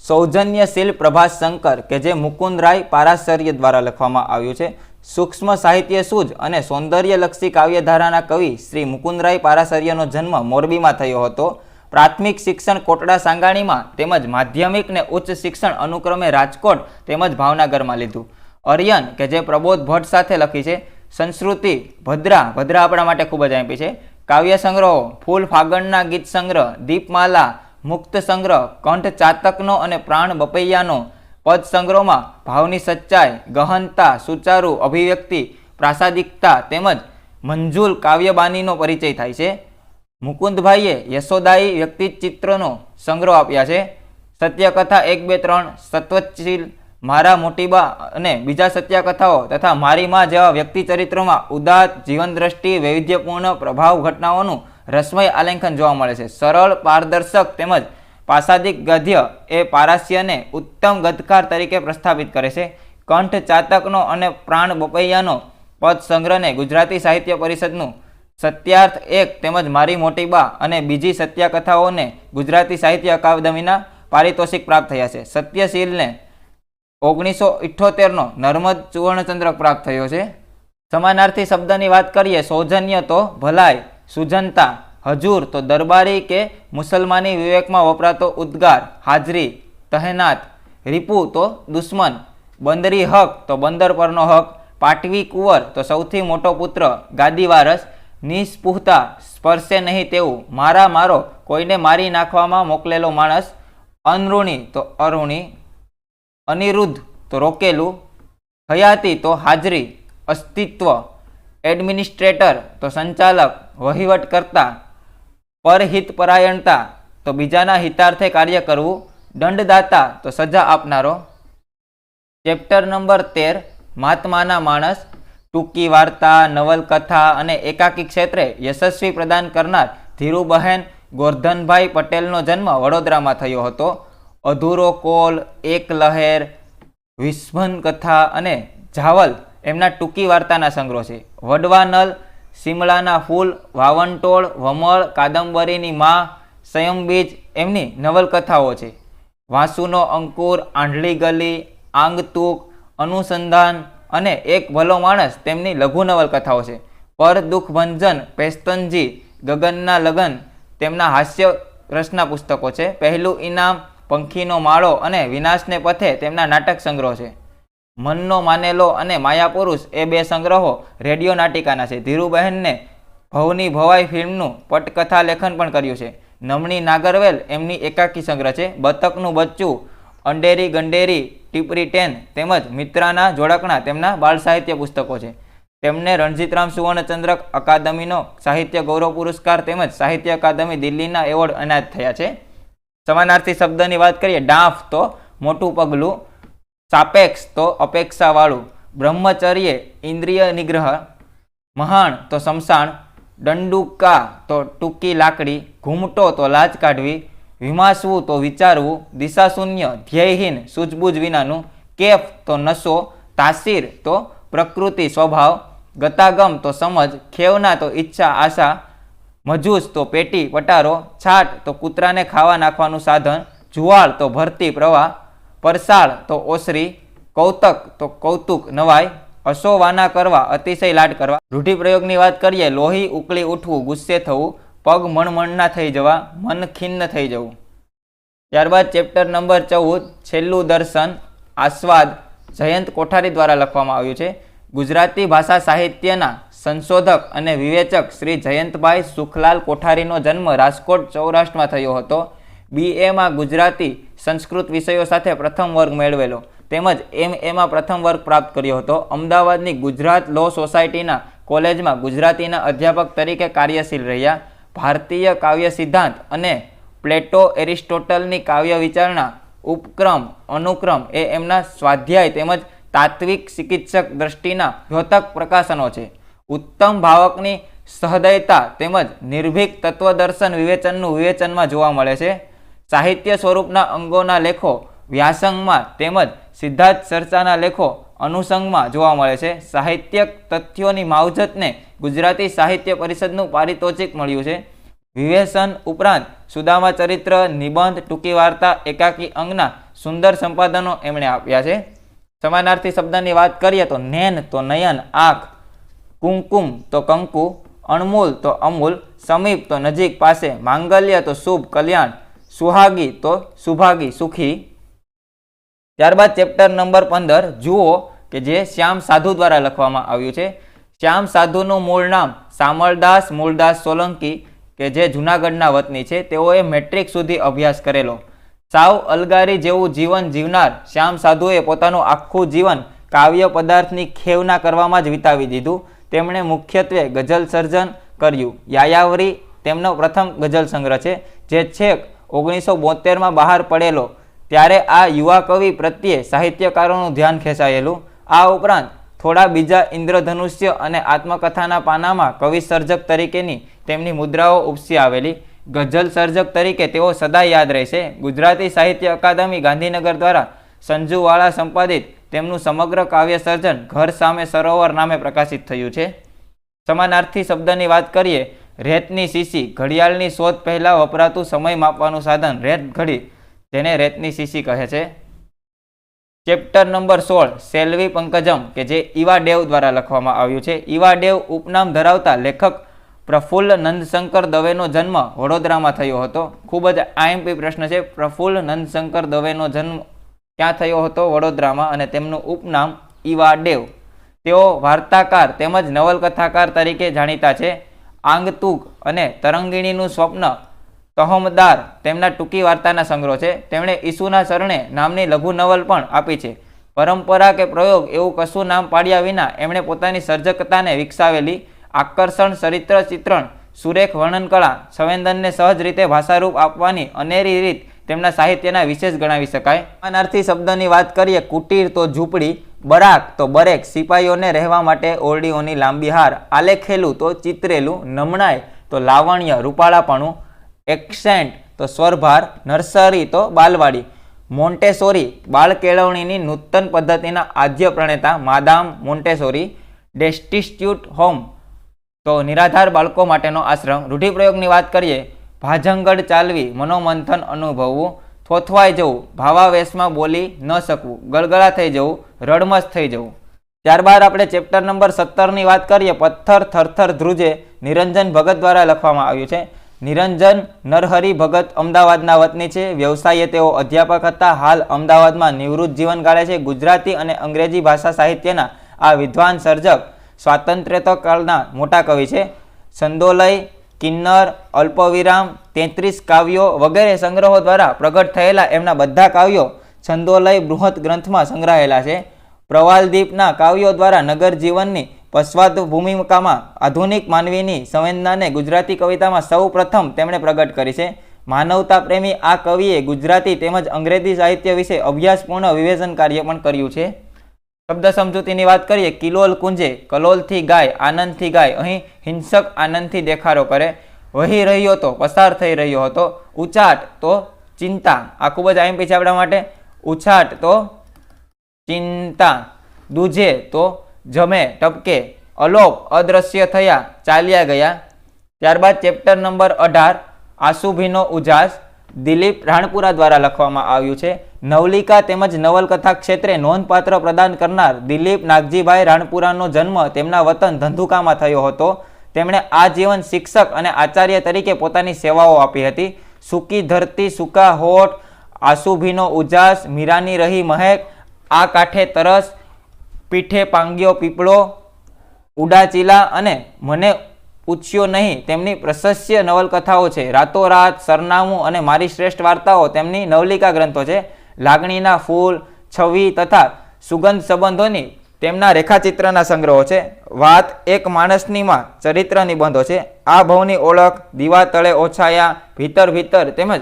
સૌજન્યશીલ પ્રભાસ શંકર કે જે મુકુંદરાય પારાશર્ય દ્વારા લખવામાં આવ્યું છે. સૂક્ષ્મ સાહિત્ય સૂજ અને સૌંદર્યલક્ષી કાવ્યધારાના કવિ શ્રી મુકુંદરાય પારાશર્યનો જન્મ મોરબીમાં થયો હતો. પ્રાથમિક શિક્ષણ કોટડા સાંગાણીમાં તેમજ માધ્યમિક ને ઉચ્ચ શિક્ષણ અનુક્રમે રાજકોટ તેમજ ભાવનગરમાં લીધું. અર્યન કે જે પ્રબોધ ભટ્ટ સાથે લખી છે. સંસ્કૃતિ ભદ્રા આપણા માટે ખૂબ જ આપી છે. કાવ્ય સંગ્રહો ફૂલ ફાગણના ગીત સંગ્રહ, દીપમાલા, મુક્ત સંગ્રહ, કંઠ ચાતકનો અને પ્રાણ બપૈયાનો, પદ સંગ્રહમાં ભાવની સચ્ચાઈ, ગહનતા, સુચારુ અભિવ્યક્તિ, પ્રાસાદિકતા તેમજ મંજુલ કાવ્યબાનીનો પરિચય થાય છે. મુકુંદભાઈએ યશોદાયી વ્યક્તિચિત્રનો સંગ્રહ આપ્યા છે. સત્યકથા 1, 2, 3, સત્વશીલ, મારા મોટીબા અને બીજા સત્યકથાઓ તથા મારી માં જેવા વ્યક્તિ ચરિત્રોમાં ઉદાત્ત જીવન દ્રષ્ટિ, વૈવિધ્યપૂર્ણ પ્રભાવ ઘટનાઓનું રસમય આલેખન જોવા મળે છે. સરળ, પારદર્શક તેમજ પાસાદિક ગદ્ય એ પારસ્યને ઉત્તમ ગદ્યકાર તરીકે પ્રસ્થાપિત કરે છે. કંઠ ચાતકનો અને પ્રાણ બપૈયાનો પદ સંગ્રહને ગુજરાતી સાહિત્ય પરિષદનું સત્યાર્થ એક તેમજ મારી મોટી બા અને બીજી સત્યકથાઓને ગુજરાતી સાહિત્ય અકાદમીના પારિતોષિક પ્રાપ્ત થયા છે. સત્યશીલને 1978નો નર્મદ સુવર્ણચંદ્રક પ્રાપ્ત થયો છે. સમાનાર્થી શબ્દની વાત કરીએ, સૌજન્ય તો ભલાઈ, સુજનતા, હજૂર તો દરબારી કે મુસલમાની વિવેકમાં વપરાતો ઉદ્ગાર, હાજરી, તહેનાત, રીપુ તો દુશ્મન, બંદરી હક તો બંદર પરનો હક, પાટવી કુંવર તો સૌથી મોટો પુત્ર, ગાદી વારસ, નિસ્પૃહતા સ્પર્શે નહીં તેવું, મારા મારો કોઈને મારી નાખવામાં મોકલેલો માણસ, અનઋણી તો અઋણી, અનિરુદ્ધ તો રોકેલું, હયાતી તો હાજરી, અસ્તિત્વ, એડમિનિસ્ટ્રેટર તો સંચાલક, વહીવટકર્તા, પરહિતપરાયણતા તો બીજાના હિતાર્થે કાર્ય કરવું, દંડદાતા તો સજા આપનારો. ચેપ્ટર નંબર 13 મહાત્માના માણસ. ટૂંકી વાર્તા, નવલકથા અને એકાકી ક્ષેત્રે યશસ્વી પ્રદાન કરનાર ધીરુબહેન ગોરધનભાઈ પટેલનો જન્મ વડોદરામાં થયો હતો. અધૂરો કોલ, એક લહેર, વિસ્મન કથા અને જાવલ એમના ટૂંકી વાર્તાના સંગ્રહ છે. વડવાનલ, શિમલાના ફૂલ, વાવંટોળ, વમળ, કાદંબરીની માં, સંયમબીજ એમની નવલકથાઓ છે. વાંસુનો અંકુર, આંધળી ગલી, આંગતૂક, અનુસંધાન અને એક ભલો માણસ તેમની લઘુ નવલકથાઓ છે. પર દુઃખ ભંજન, પેસ્તનજી, ગગનના લગન તેમના હાસ્ય રસના પુસ્તકો છે. પહેલું ઇનામ, પંખીનો માળો અને વિનાશને પથે તેમના નાટક સંગ્રહ છે. મનનો માનેલો અને માયાપુરુષ એ બે સંગ્રહો રેડિયો નાટિકાના છે. ધીરુબહેનને ભવની ભવાઈ ફિલ્મનું પટકથા લેખન પણ કર્યું છે. નમણી નાગરવેલ એમની એકાકી સંગ્રહ છે. બતકનું બચ્ચું, અંડેરી ગંડેરી, ટીપરી 10 તેમજ મિત્રાના જોડકણા તેમના બાળ સાહિત્ય પુસ્તકો છે. તેમને રણજીતરામ સુવર્ણચંદ્રક અકાદમીનો સાહિત્ય ગૌરવ પુરસ્કાર તેમજ સાહિત્ય અકાદમી દિલ્હીના એવોર્ડ એનાયત થયા છે. સમાનાર્થી શબ્દની વાત કરીએ, ડાંફ તો મોટું પગલું, સાપેક્ષ તો અપેક્ષાવાળું, બ્રહ્મચર્ય ઇન્દ્રિય નિગ્રહ, મહાણ તો સમસાણ, દંડુકા તો ટૂંકી લાકડી, ઘૂમટો તો લાજ કાઢવી, વિમાસવું તો વિચારવું, દિશાશૂન્ય ધ્યેયહીન સૂઝબૂઝ વિનાનું, કેફ તો નશો, તાસીર તો પ્રકૃતિ સ્વભાવ, ગતાગમ તો સમજ, ખેવના તો ઈચ્છા આશા, મજૂસ તો પેટી પટારો, છાટ તો કૂતરાને ખાવા નાખવાનું સાધન, જુવાળ તો ભરતી પ્રવાહ, પરસાળ તો ઓસરી, કૌતક તો કૌતુક નવાય, અસોવાના કરવા અતિશય લાડ કરવા. રૂઢિપ્રયોગની વાત કરીએ, લોહી ઉકળી ઉઠવું, ગુસ્સે થવું, પગ મણમણના થઈ જવા, મન ખિન્ન થઈ જવું. ત્યારબાદ ચેપ્ટર નંબર 14 છેલ્લું દર્શન, આસ્વાદ જયંત કોઠારી દ્વારા લખવામાં આવ્યું છે. ગુજરાતી ભાષા સાહિત્યના સંશોધક અને વિવેચક શ્રી જયંતભાઈ સુખલાલ કોઠારીનો જન્મ રાજકોટ સૌરાષ્ટ્રમાં થયો હતો. BAમાં ગુજરાતી સંસ્કૃત વિષયો સાથે પ્રથમ વર્ગ મેળવેલો તેમજ MAમાં પ્રથમ વર્ગ પ્રાપ્ત કર્યો હતો. અમદાવાદની ગુજરાત લો સોસાયટીના કોલેજમાં ગુજરાતીના અધ્યાપક તરીકે કાર્યશીલ રહ્યા. ભારતીય કાવ્ય સિદ્ધાંત અને પ્લેટો એરિસ્ટોટલની કાવ્ય વિચારણા, ઉપક્રમ, અનુક્રમ એ એમના સ્વાધ્યાય તેમજ તાત્વિક ચિકિત્સક દ્રષ્ટિના દ્યોતક પ્રકાશનો છે. ઉત્તમ ભાવકની સહૃદયતા તેમજ નિર્ભીક તત્વદર્શન વિવેચનનું વિવેચનમાં જોવા મળે છે. સાહિત્ય સ્વરૂપના અંગોના લેખો વ્યાસંગમાં તેમજ સિદ્ધાર્થ ચર્ચાના લેખો અનુસંગમાં જોવા મળે છે. સાહિત્યક તથ્યોની માવજતને ગુજરાતી સાહિત્ય પરિષદનું પારિતોષિક મળ્યું છે. વિવેચન ઉપરાંત સુદામા ચરિત્ર, નિબંધ, ટૂંકી વાર્તા, એકાકી અંગના સુંદર સંપાદનો એમણે આપ્યા છે. સમાનાર્થી શબ્દની વાત કરીએ તો નેન તો નયન આંખ, કુમકુમ તો કંકુ, અણમૂલ તો અમૂલ, સમીપ તો નજીક પાસે, માંગલ્ય તો શુભ કલ્યાણ, સુહાગી તો સુભાગી સુખી. ત્યારબાદ ચેપ્ટર નંબર 15 જુઓ કે જે શ્યામ સાધુ દ્વારા લખવામાં આવ્યું છે. શ્યામ સાધુનું મૂળ નામ સામળદાસ મૂળદાસ સોલંકી કે જે જૂનાગઢના વતની છે. તેઓએ મેટ્રિક સુધી અભ્યાસ કરેલો. સાવ અલગારી જેવું જીવન જીવનાર શ્યામ સાધુએ પોતાનું આખું જીવન કાવ્ય પદાર્થની ખેવના કરવામાં જ વિતાવી દીધું. તેમણે મુખ્યત્વે ગઝલ સર્જન કર્યું. યાયાવરી તેમનો પ્રથમ ગઝલ સંગ્રહ છે જે છેક 1972માં બહાર પડેલો. ત્યારે આ યુવા કવિ પ્રત્યે સાહિત્યકારોનું ધ્યાન ખેંચાયેલું. આ ઉપરાંત થોડા બીજા ઇન્દ્રધનુષ્ય અને આત્મકથાના પાનામાં કવિ સર્જક તરીકેની તેમની મુદ્રાઓ ઉપસી આવેલી. ગઝલ સર્જક તરીકે તેઓ સદા યાદ રહેશે. ગુજરાતી સાહિત્ય અકાદમી ગાંધીનગર દ્વારા સંજુવાળા સંપાદિત તેમનું સમગ્ર કાવ્ય સર્જન ઘર સામે સરોવર નામે પ્રકાશિત થયું છે. સમાનાર્થી શબ્દની વાત કરીએ, રેતની શીશી, ઘડિયાળની શોધ પહેલા વપરાતું સમય માપવાનું સાધન રેત ઘડી, જેને રેતની શીશી કહે છે. ચેપ્ટર નંબર 16 સેલ્વી પંકજમ, કે જે ઈવા ડેવ દ્વારા લખવામાં આવ્યું છે. ઈવા ડેવ ઉપનામ ધરાવતા લેખક પ્રફુલ્લ નંદશંકર દવેનો જન્મ વડોદરામાં થયો હતો. ખૂબ જ આઈએમપી પ્રશ્ન છે. પ્રફુલ્લ નંદશંકર દવેનો જન્મ ક્યાં થયો હતો? વડોદરામાં. અને તેમનું ઉપનામ ઈવા ડેવ. તેઓ વાર્તાકાર તેમજ નવલકથાકાર તરીકે જાણીતા છે. આંગતુક અને તરંગીણીનું સ્વપ્ન, તહોમદાર તેમના ટૂંકી વાર્તાના સંગ્રહ છે. તેમણે ઈસુના શરણે નામની લઘુ નવલ પણ આપી છે. પરંપરા કે પ્રયોગ એવું કશું નામ પાડ્યા વિના એમણે પોતાની સર્જકતાને વિકસાવેલી આકર્ષણ, ચરિત્ર ચિત્રણ, સુરેખ વર્ણન કળા, સંવેદનને સહજ રીતે ભાષારૂપ આપવાની અનેરી રીત તેમના સાહિત્યના વિશેષ ગણાવી શકાય. સમાનાર્થી શબ્દની વાત કરીએ, કુટીર તો ઝૂંપડી, બરાક તો બરેક, સિપાહીઓને રહેવા માટે ઓરડીઓની લાંબી હાર, આલેખેલું તો ચિત્રેલું, નમણાઈ તો લાવણ્ય રૂપાળાપણું, એક્સેન્ટ તો સ્વરભાર, નર્સરી તો બાલવાડી, મોન્ટેસોરી બાળ કેળવણીની નૂતન પદ્ધતિના આદ્ય પ્રણેતા માદામ મોન્ટેસોરી, ડેસ્ટિટ્યુટ હોમ તો નિરાધાર બાળકો માટેનો આશ્રમ. રૂઢિપ્રયોગની વાત કરીએ, ભાજંગડ ચાલવી, મનોમંથન અનુભવવું, થોથવાઈ જવું, ભાવાવેશમાં બોલી ન શકવું, ગળગળા થઈ જવું, રડમસ થઈ જવું. ત્યારબાદ આપણે ચેપ્ટર નંબર 17ની વાત કરીએ, પથ્થર થરથર ધ્રુજે, નિરંજન ભગત દ્વારા લખવામાં આવ્યું છે. નિરંજન નરહરી ભગત અમદાવાદના વતની છે. વ્યવસાયે તેઓ અધ્યાપક હતા. હાલ અમદાવાદમાં નિવૃત્ત જીવન ગાળે છે. ગુજરાતી અને અંગ્રેજી ભાષા સાહિત્યના આ વિદ્વાન સર્જક સ્વાતંત્ર્ય કાળના મોટા કવિ છે. છંદોલય, કિન્નર, અલ્પવિરામ, 33 કાવ્યો વગેરે સંગ્રહો દ્વારા પ્રગટ થયેલા એમના બધા કાવ્યો છંદોલય બૃહત ગ્રંથમાં સંગ્રહાયેલા છે. પ્રવાલદીપના કાવ્યો દ્વારા નગર જીવનની પશ્ચાત ભૂમિકામાં આધુનિક માનવીની સંવેદનાને ગુજરાતી કવિતામાં સૌ પ્રથમ તેમણે પ્રગટ કરી છે. માનવતા પ્રેમી આ કવિએ ગુજરાતી તેમજ અંગ્રેજી સાહિત્ય વિશે અભ્યાસપૂર્ણ વિવેચન કાર્ય પણ કર્યું છે. શબ્દ સમજૂતીની વાત કરીએ, કિલોલ કુંજે, કલોલથી ગાય, આનંદથી ગાય. અહીં હિંસક આનંદથી દેખાડો કરે. વહી રહ્યો તો પસાર થઈ રહ્યો હતો. ઉચાટ તો ચિંતા, આ ખૂબ જ આઈએમપી છે આપણા માટે. ઉછાટ તો ચિંતા, દૂજે તો જમે ટપકે, અલોપ અદ્રશ્ય થયા, ચાલ્યા ગયા. ત્યારબાદ ચેપ્ટર નંબર 18 આસુભીનો ઉજાસ, દિલીપ રાણપુરા દ્વારા લખવામાં આવ્યું છે. નવલિકા તેમજ નવલકથા ક્ષેત્રે નોંધપાત્ર પ્રદાન કરનાર દિલીપ નાગજીભાઈ રાણપુરાનો જન્મ તેમના વતન ધંધુકામાં થયો હતો. તેમણે આજીવન શિક્ષક અને આચાર્ય તરીકે પોતાની સેવાઓ આપી હતી. સૂકી ધરતી સૂકા હોઠ, આસુભીનો ઉજાસ, મીરાની રહી મહેક, આ કાંઠે તરસ, પીઠે પાંગ્યો પીપળો, ઉડાચીલા અને મને પૂછ્યો નહીં તેમની પ્રશસ્ય નવલકથાઓ છે. રાતોરાત, સરનામું અને મારી શ્રેષ્ઠ વાર્તાઓ તેમની નવલિકા ગ્રંથો છે. લાગણીના ફૂલ, છવી તથા સુગંધ સંબંધોની તેમના રેખાચિત્રના સંગ્રહો છે. વાત એક માણસનીમાં ચરિત્ર નિબંધો છે. આ ભવની ઓળખ, દીવા તળે ઓછાયા, ભીતર ભીતર તેમજ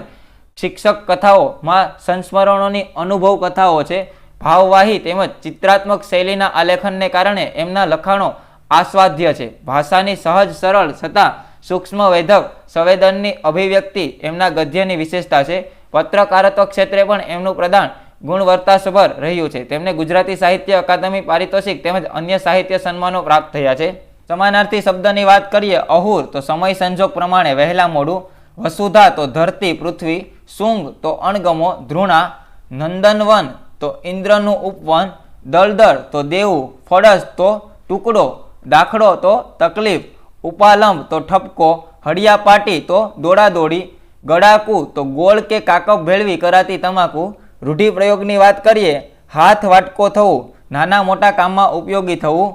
શિક્ષક કથાઓમાં સંસ્મરણોની અનુભવ કથાઓ છે. ભાવવાહી તેમજ ચિત્રાત્મક શૈલીના આલેખનને કારણે એમના લખાણો આસ્વાદ્ય છે. ભાષાની સહજ સરળ છતાં સૂક્ષ્મ વેધક સંવેદનની અભિવ્યક્તિ એમના ગદ્યની વિશેષતા છે. પત્રકારત્વ ક્ષેત્રે પણ એમનું પ્રદાન ગુણવત્તાસભર રહ્યું છે. તેમને ગુજરાતી સાહિત્ય અકાદમી પારિતોષિક તેમજ અન્ય સાહિત્ય સન્માનો પ્રાપ્ત થયા છે. સમાનાર્થી શબ્દની વાત કરીએ, અહુર તો સમય સંજોગ પ્રમાણે વહેલા મોડું, વસુધા તો ધરતી પૃથ્વી, શુંગ તો અણગમો ધૃણા, નંદનવન તો ઇન્દ્રનું ઉપવન, દળદળ તો દેવું, ફળસ તો ટુકડો, દાખલો તો તકલીફ, ઉપાલંબ તો ઠપકો, હડિયાપાટી તો દોડાદોડી, ગળાકુ તો ગોળ કે કાકપ ભેળવી કરાતી તમાકુ. રૂઢિપ્રયોગની વાત કરીએ, હાથ વાટકો થવું, નાના મોટા કામમાં ઉપયોગી થવું,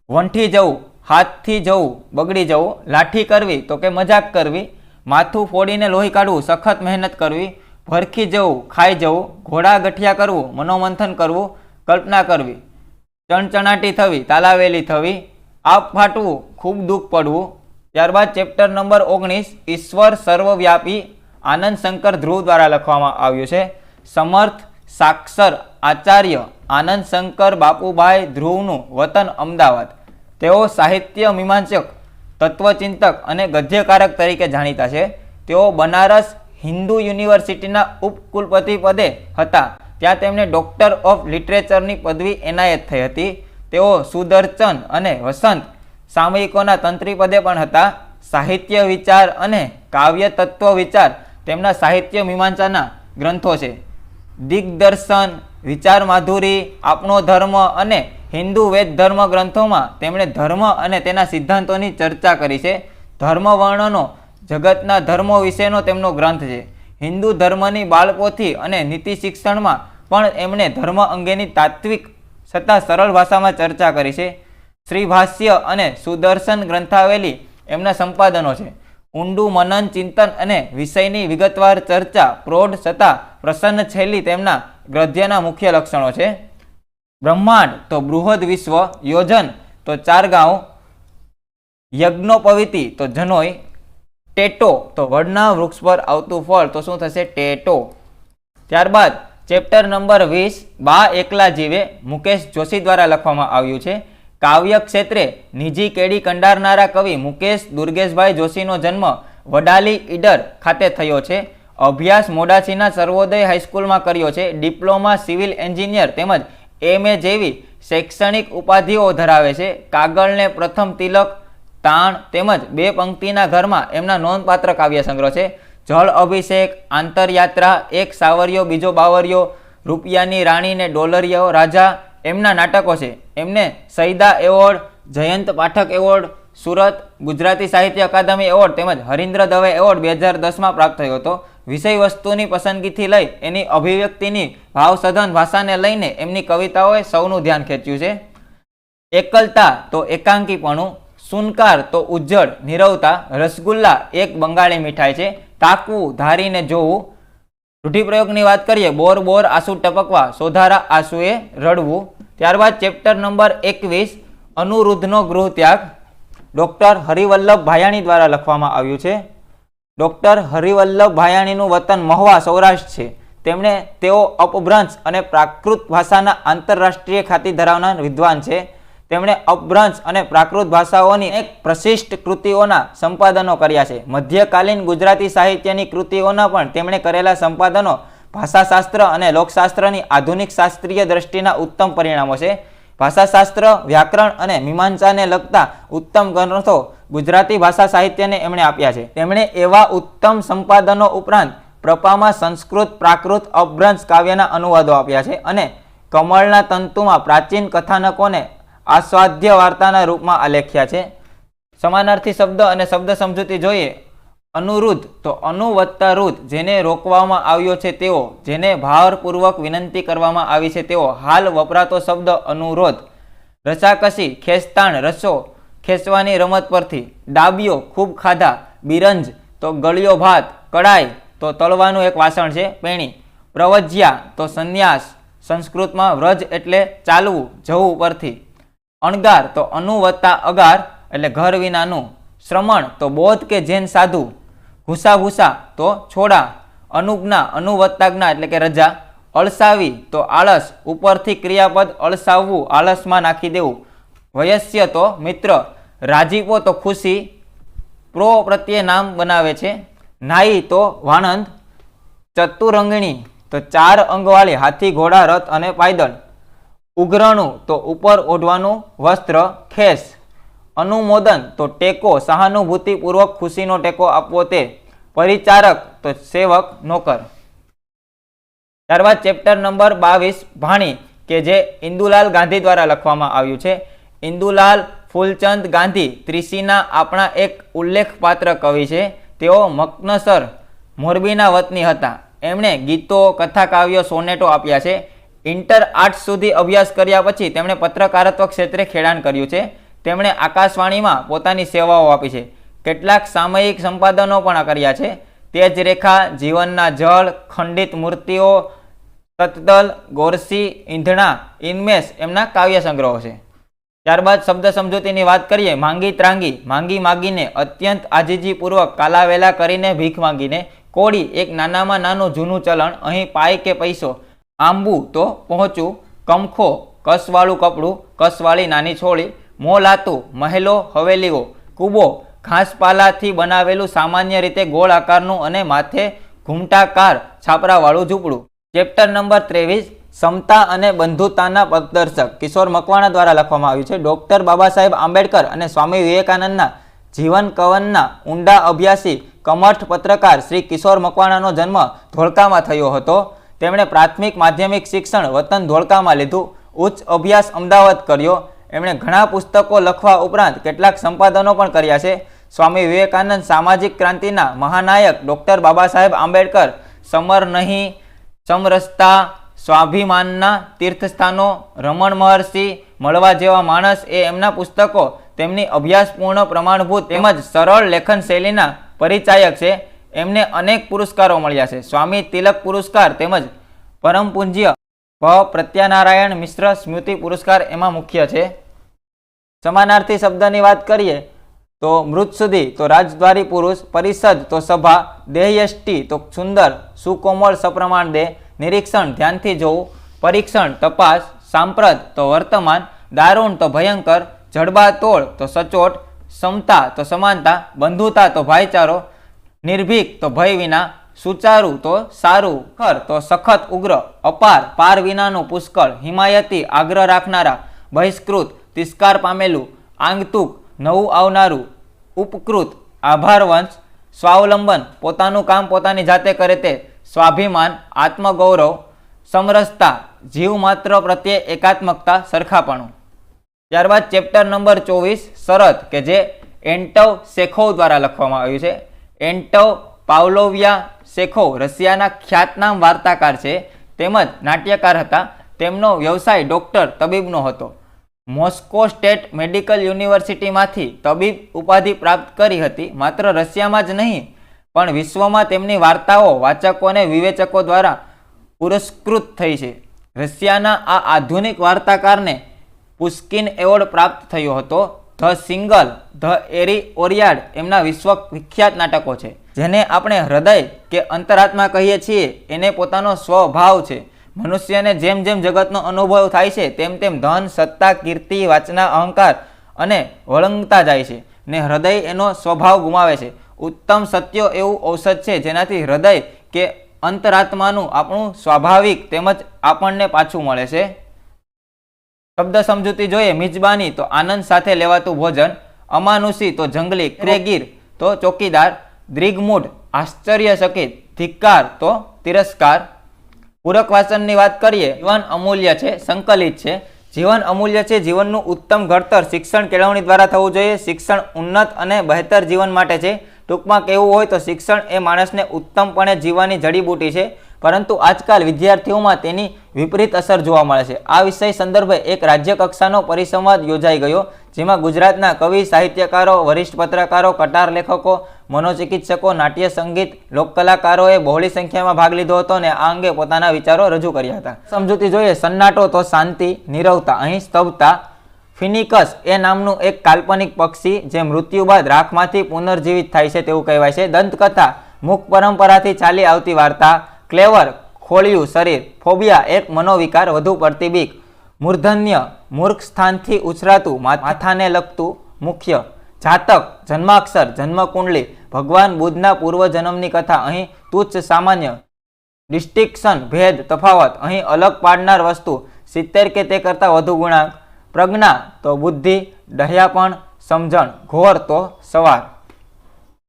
વંઠી જવું, હાથથી જવું, બગડી જવું, લાઠી કરવી તો કે મજાક કરવી, માથું ફોડીને લોહી કાઢવું, સખત મહેનત કરવી, ભરખી જવું, ખાઈ જવું, ઘોડા ગઠિયા કરવું, મનોમંથન કરવું, કલ્પના કરવી, ચણચણાટી થવી, તાલાવેલી થવી, આપ ફાટવું, ખૂબ દુઃખ પડવું. ત્યારબાદ ચેપ્ટર નંબર 19 ઈશ્વર સર્વવ્યાપી, આનંદ શંકર ધ્રુવ દ્વારા લખવામાં આવ્યું છે. સમર્થ, સાક્ષર, આચાર્ય, આનંદ શંકર બાપુભાઈ ધ્રુવનું વતન અમદાવાદ. તેઓ સાહિત્ય મીમાંસક, તત્વચિંતક અને ગદ્યકારક તરીકે જાણીતા છે. તેઓ બનારસ હિન્દુ યુનિવર્સિટીના ઉપકુલપતિ પદે હતા. ત્યાં તેમને ડોક્ટર ઓફ લિટરેચરની પદવી એનાયત થઈ હતી. તેઓ સુદર્શન અને વસંત સામયિકોના તંત્રી પદે પણ હતા. સાહિત્ય વિચાર અને કાવ્ય તત્વ વિચાર તેમના સાહિત્ય મીમાંસાના ગ્રંથો છે. દિગ્દર્શન, વિચાર માધુરી, આપણો ધર્મ અને હિન્દુ વેદ ધર્મ ગ્રંથોમાં તેમણે ધર્મ અને તેના સિદ્ધાંતોની ચર્ચા કરી છે. ધર્મ વર્ણનો જગતના ધર્મો વિશેનો તેમનો ગ્રંથ છે. હિન્દુ ધર્મની બાળપોથી અને નીતિ શિક્ષણમાં પણ એમણે ધર્મ અંગેની તાત્વિક છતાં સરળ ભાષામાં ચર્ચા કરી છે. શ્રી ભાષ્ય અને સુદર્શન ગ્રંથાવલી એમના સંપાદનો છે. ઊંડું મનન, ચિંતન અને વિષયની વિગતવાર ચર્ચા, પ્રૌઢ છતાં પ્રસન્ન શૈલી તેમના ગદ્યના મુખ્ય લક્ષણો છે. બ્રહ્માંડ તો બૃહદ વિશ્વ, યોજન તો 4 ગાંવ, યજ્ઞોપવિતિ તો જનોય, ટેટો તો વડના વૃક્ષ પર આવતું ફળ તો શું થશે? ટેટો. ત્યારબાદ ચેપ્ટર નંબર 20 બા એકલા જીવે મુકેશ જોશી દ્વારા લખવામાં આવ્યું છે. કાવ્ય ક્ષેત્રે નિજી કેડી કંડારનારા કવિ મુકેશ દુર્ગેશભાઈ જોશીનો જન્મ વડાલી ઈડર ખાતે થયો છે. અભ્યાસ મોડાસીના સર્વોદય હાઈસ્કૂલમાં કર્યો છે. ડિપ્લોમા સિવિલ એન્જિનિયર તેમજ MA જેવી શૈક્ષણિક ઉપાધિઓ ધરાવે છે. કાગળને પ્રથમ તિલક, તાણ તેમજ 2 પંક્તિના ઘરમાં એમના નોંધપાત્ર કાવ્ય સંગ્રહ છે. જળ અભિષેક, આંતરયાત્રા, એક સાવરિયો બીજો બાવરિયો, રૂપિયાની રાણી ને ડોલરિયો રાજા એમના નાટકો છે. એમને Saida award, Jayant Pathak award, Surat Gujarati Sahitya Akademi award તેમજ હરીન્દ્ર દવે એવોર્ડ 2010માં પ્રાપ્ત થયો હતો. વિષય વસ્તુની પસંદગીથી લઈ એની અભિવ્યક્તિની ભાવસઘન ભાષાને લઈને એમની કવિતાઓએ સૌનું ધ્યાન ખેંચ્યું છે. એકલતા તો એકાંકીપણું, સુનકાર તો ઉજ્જડ નીરવતા, રસગુલ્લા એક બંગાળી મીઠાઈ છે. તાકવું ધારીને જોવું. રૂઢિપ્રયોગની વાત કરીએ, બોર બોર આંસુ ટપકવા, સોધારા આંસુએ રડવું. ત્યારબાદ ચેપ્ટર નંબર 21 અનુરુદ્ધનો ગૃહ ત્યાગ ડૉક્ટર હરિવલ્લભ ભાયાણી દ્વારા લખવામાં આવ્યું છે. ડૉક્ટર હરિવલ્લભ ભાયાણીનું વતન મહુવા સૌરાષ્ટ્ર છે. તેઓ અપભ્રંશ અને પ્રાકૃત ભાષાના આંતરરાષ્ટ્રીય ખ્યાતિ ધરાવનાર વિદ્વાન છે. તેમણે અપભ્રંશ અને પ્રાકૃત ભાષાઓની એક પ્રશિષ્ટ કૃતિઓના સંપાદનો કર્યા છે. મધ્યકાલીન ગુજરાતી સાહિત્યની કૃતિઓના પણ તેમણે કરેલા સંપાદનો ભાષાશાસ્ત્ર અને લોકશાસ્ત્રની આધુનિક શાસ્ત્રીય દ્રષ્ટિના ઉત્તમ પરિણામો છે. ભાષાશાસ્ત્ર, વ્યાકરણ અને મીમાંસાને લગતા ઉત્તમ ગ્રંથો ગુજરાતી ભાષા સાહિત્યને એમણે આપ્યા છે. તેમણે એવા ઉત્તમ સંપાદનો ઉપરાંત પ્રપામાં સંસ્કૃત, પ્રાકૃત, અપભ્રંશ કાવ્યના અનુવાદો આપ્યા છે અને કમળના તંતુમાં પ્રાચીન કથાનકોને આસ્વાદ્ય વાર્તાના રૂપમાં આલેખ્યા છે. સમાનાર્થી શબ્દ અને શબ્દ સમજૂતી જોઈએ. અનુરુદ્ધ તો અનુ વત્તા રુદ્ધ, જેને રોકવામાં આવ્યો છે તેવો, જેને ભારપૂર્વક વિનંતી કરવામાં આવી છે તેવો. હાલ વપરાતો શબ્દ અનુરોધ. રસાકસી, ખેંચતાણ, રસો ખેંચવાની રમત પરથી. ડાબિયો ખૂબ ખાધા. બિરંજ તો ગળ્યો ભાત. કડાઈ તો તળવાનું એક વાસણ છે, પેણી. પ્રવજ્યા તો સંન્યાસ, સંસ્કૃતમાં વ્રજ એટલે ચાલવું, જવું પરથી. અણગાર તો અનુ વત્તા અગાર એટલે ઘર વિનાનું. શ્રમણ તો બૌદ્ધ કે જૈન સાધુ. ઘુસાભૂસા તો છોડા. અનુજ્ઞા, અનુ વત્તા જ્ઞા એટલે કે રજા. અળસાવી તો આળસ, ઉપરથી ક્રિયાપદ અળસાવવું, આળસમાં નાખી દેવું. વયસ્ય તો મિત્ર. રાજીપો તો ખુશી, પ્રો પ્રત્યે નામ બનાવે છે. નાઈ તો વાણંદ. ચતુરંગણી તો 4 અંગવાળી, હાથી, ઘોડા, રથ અને પાયદળ. ઉઘરણું તો ઉપર ઓઢવાનું વસ્ત્ર, ખેસ. અનુમોદન તો ટેકો, સહાનુભૂતિપૂર્વક ખુશીનો ટેકો આપવો તે. પરિચારક તો સેવક, નોકર. ત્યારબાદ ચેપ્ટર નંબર 22 ભાણી કે જે ઇન્દુલાલ ગાંધી દ્વારા લખવામાં આવ્યું છે. ઇન્દુલાલ ફૂલચંદ ગાંધી ત્રિશીના આપણા એક ઉલ્લેખપાત્ર કવિ છે. તેઓ મકનસર મોરબીના વતની હતા. એમણે ગીતો, કથા, કાવ્યો, સોનેટો આપ્યા છે. ઇન્ટર આર્ટ્સ સુધી અભ્યાસ કર્યા પછી તેમણે પત્રકારત્વ ક્ષેત્રે ખેડાણ કર્યું છે. તેમણે આકાશવાણીમાં પોતાની સેવાઓ આપી છે. કેટલાક સામયિક સંપાદનો પણ કર્યા છે. તેજ રેખા, જીવનના જળ, ખંડિત મૂર્તિઓ, તત્દલ, ગોરસી, ઈંધણા, ઇન્મેશ એમના કાવ્ય સંગ્રહો છે. ત્યારબાદ શબ્દ સમજૂતીની વાત કરીએ. માંગી ત્રાંગી, માંગી માગીને, અત્યંત આજીજીપૂર્વક કાલાવેલા કરીને ભીખ માંગીને. કોડી એક નાનામાં નાનું જૂનું ચલણ, અહીં પાય કે પૈસો. આંબુ તો પહોંચવું. કમખો કસવાળું કપડું, કસવાળી નાની છોડી, મોલાતું મહેલો હવેલીઓ, કૂબો ઘાસપાલાથી બનાવેલું સામાન્ય રીતે ગોળ આકારનું અને માથે ઘૂમટાકાર છાપરાવાળું ઝૂંપડું. ચેપ્ટર નંબર 23 સમતા અને બંધુતાના પથદર્શક કિશોર મકવાણા દ્વારા લખવામાં આવ્યું છે. ડોક્ટર બાબા સાહેબ આંબેડકર અને સ્વામી વિવેકાનંદના જીવન કવનના ઊંડા અભ્યાસી કમઠ પત્રકાર શ્રી કિશોર મકવાણાનો જન્મ ધોળકામાં થયો હતો. તેમણે પ્રાથમિક માધ્યમિક શિક્ષણ વતન ધોળકામાં લીધું. ઉચ્ચ અભ્યાસ અમદાવાદ કર્યો. એમણે ઘણા પુસ્તકો લખવા ઉપરાંત કેટલાક સંપાદનો પણ કર્યા છે. સ્વામી વિવેકાનંદ સામાજિક ક્રાંતિના મહાનાયક ડોક્ટર બાબા સાહેબ આંબેડકર સમર નહીં, સમરસતા, સ્વાભિમાનના તીર્થસ્થાનો, રમણ મહર્ષિ, મળવા જેવા માણસ એ એમના પુસ્તકો તેમની અભ્યાસપૂર્ણ પ્રમાણભૂત તેમજ સરળ લેખન શૈલીના પરિચાયક છે. એમને અનેક પુરસ્કારો મળ્યા છે. સ્વામી તિલક પુરસ્કાર તેમજ પરમ પૂજ્ય પ્રત્યાનારાયણ મિશ્ર સ્મૃતિ પુરસ્કાર એમાં મુખ્ય છે. સમાનાર્થી શબ્દની વાત કરીએ તો મૃત સુધી તો રાજદ્વારી પુરુષ, પરિષદ તો સભા, દેહયષ્ટિ તો સુંદર સુકોમળ સપ્રમાણ દેહ, નિરીક્ષણ ધ્યાનથી જોવું, પરીક્ષણ તપાસ, સાંપ્રત તો વર્તમાન, દારૂણ તો ભયંકર, જડબાતોડ તો સચોટ, સમતા તો સમાનતા, બંધુતા તો ભાઈચારો, નિર્ભીક તો ભય વિના, સુચારું તો સારું, ખર તો સખત ઉગ્ર, અપાર પાર વિનાનું પુષ્કળ, હિમાયતી આગ્રહ રાખનારા, બહિષ્કૃત તિસ્કાર પામેલું, આંગતુક નવું આવનારું, ઉપકૃત આભારવંશ, સ્વાવલંબન પોતાનું કામ પોતાની જાતે કરે તે, સ્વાભિમાન આત્મગૌરવ, સમરસતા જીવ માત્ર પ્રત્યે એકાત્મકતા સરખાપણું. ત્યારબાદ ચેપ્ટર નંબર 24 શરત કે જે એન્ટવ સેખોવ દ્વારા લખવામાં આવ્યું છે. એન્ટવ પાવલોવિયા સેખોવ રશિયાના ખ્યાતનામ વાર્તાકાર છે તેમજ નાટ્યકાર હતા. તેમનો વ્યવસાય ડોક્ટર તબીબનો હતો. મોસ્કો સ્ટેટ મેડિકલ યુનિવર્સિટીમાંથી તબીબ ઉપાધિ પ્રાપ્ત કરી હતી. માત્ર રશિયામાં જ નહીં પણ વિશ્વમાં તેમની વાર્તાઓ વાચકો અને વિવેચકો દ્વારા પુરસ્કૃત થઈ છે. રશિયાના આ આધુનિક વાર્તાકારને પુસ્કિન એવોર્ડ પ્રાપ્ત થયો હતો. ધ સિંગલ, ધ એરી ઓરિયાડ એમના વિશ્વ વિખ્યાત નાટકો છે. જેને આપણે હૃદય કે અંતરાત્મા કહીએ છીએ એને પોતાનો સ્વભાવ છે. મનુષ્યને જેમ જેમ જગતનો અનુભવ થાય છે તેમ તેમ ધન, સત્તા, કીર્તિ, વાચના, અહંકાર અને વળંગતા જાય છે ને હૃદય એનો સ્વભાવ ગુમાવે છે. ઉત્તમ સત્યો એવું ઔષધ છે જેનાથી હૃદય કે અંતરાત્માનું આપણું સ્વાભાવિક તેમજ આપણને પાછું મળે છે. શબ્દ સમજૂતી જોઈએ. મિજબાની તો આનંદ સાથે લેવાતું ભોજન, અમાનુષી તો જંગલી, ક્રેગીર તો ચોકીદાર, દ્રિગમૂઢ આશ્ચર્યચકિત, ધિક્કાર તો તિરસ્કાર. પૂરક વાચનની વાત કરીએ. જીવન અમૂલ્ય છે, સંકલિત છે. જીવન અમૂલ્ય છે. જીવનનું ઉત્તમ ઘડતર શિક્ષણ કેળવણી દ્વારા થવું જોઈએ. શિક્ષણ ઉન્નત અને બહેતર જીવન માટે છે. ટૂંકમાં કહેવું હોય તો શિક્ષણ એ માણસને ઉત્તમપણે જીવવાની જડીબુટી છે. પરંતુ આજકાલ વિદ્યાર્થીઓમાં તેની વિપરીત અસર જોવા મળે છે. આ વિષય સંદર્ભે એક રાજ્ય કક્ષાનો પરિસંવાદ યોજાઈ ગયો જેમાં ગુજરાતના કવિ, સાહિત્યકારો, વરિષ્ઠ પત્રકારો, કટાર લેખકો, મનોચિકિત્સકો, નાટ્ય સંગીત લોકકલાકારોએ બહોળી સંખ્યામાં ભાગ લીધો હતો અને આ અંગે પોતાના વિચારો રજૂ કર્યા હતા. સમજૂતી જોઈએ. સન્નાટો તો શાંતિ, નીરવતા. અહીં સ્તબ્ધતા. ફિનિકસ એ નામનું એક કાલ્પનિક પક્ષી જે મૃત્યુ બાદ રાખમાંથી પુનર્જીવિત થાય છે તેવું કહેવાય છે. દંતકથા મુખ પરંપરાથી ચાલી આવતી વાર્તા. ક્લેવર ખોળિયું શરીર. ફોબિયા એક મનોવિકાર, વધુ પડતી બીક. મૂર્ધન્ય મૂર્ખ સ્થાનથી ઉછરાતું, માથાને લગતું. મુખ્ય જાતક જન્માક્ષર, જન્મકુંડલી. ભગવાન બુદ્ધના પૂર્વજન્મની કથા. અહીં તુચ્છ સામાન્ય. ડિસ્ટિંક્શન ભેદ, તફાવત. અહીં અલગ પાડનાર વસ્તુ. 70 કે તે કરતાં વધુ ગુણાંક. પ્રજ્ઞા તો બુદ્ધિ, ડહ્યાપણ, સમજણ. ઘોર તો સવાર.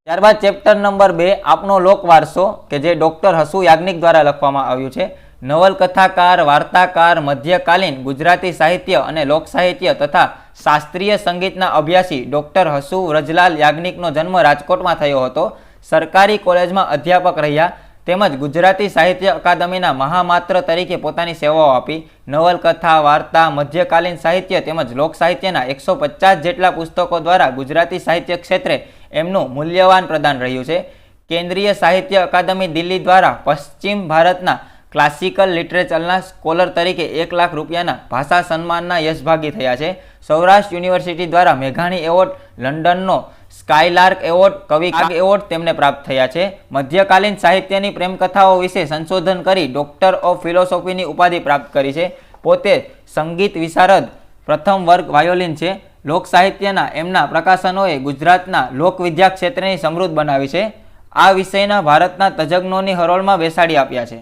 ત્યારબાદ ચેપ્ટર નંબર 2 આપણો લોક વારસો કે જે ડોક્ટર હસુ યાજ્ઞિક દ્વારા લખવામાં આવ્યું છે. નવલકથાકાર, વાર્તાકાર, મધ્યકાલીન ગુજરાતી સાહિત્ય અને લોક સાહિત્ય તથા શાસ્ત્રીય સંગીતના અભ્યાસી ડોક્ટર હસુ વ્રજલાલ યાજ્ઞિકનો જન્મ રાજકોટમાં થયો હતો. સરકારી કોલેજમાં અધ્યાપક રહ્યા તેમજ ગુજરાતી સાહિત્ય અકાદમીના મહામાત્ર તરીકે પોતાની સેવાઓ આપી. નવલકથા, વાર્તા, મધ્યકાલીન સાહિત્ય તેમજ લોક સાહિત્યના 150 જેટલા પુસ્તકો દ્વારા ગુજરાતી સાહિત્ય ક્ષેત્રે એમનું મૂલ્યવાન પ્રદાન રહ્યું છે. કેન્દ્રીય સાહિત્ય અકાદમી દિલ્હી દ્વારા પશ્ચિમ ભારતના ક્લાસિકલ લિટરેચરના સ્કોલર તરીકે 1 લાખ રૂપિયાના ભાષા સન્માનના યશભાગી થયા છે. સૌરાષ્ટ્ર યુનિવર્સિટી દ્વારા મેઘાણી એવોર્ડ, લંડનનો સ્કાયલાર્ક એવોર્ડ, કવિ એવોર્ડ તેમને પ્રાપ્ત થયા છે. મધ્યકાલીન સાહિત્યની પ્રેમકથાઓ વિશે સંશોધન કરી ડોક્ટર ઓફ ફિલોસોફીની ઉપાધિ પ્રાપ્ત કરી છે. પોતે સંગીત વિશારદ પ્રથમ વર્ગ વાયોલિન છે. લોક સાહિત્યના એમના પ્રકાશનોએ ગુજરાતના લોકવિદ્યા ક્ષેત્રની સમૃદ્ધ બનાવી છે. આ વિષયના ભારતના તજજ્ઞોની હરોળમાં બેસાડી આપ્યા છે.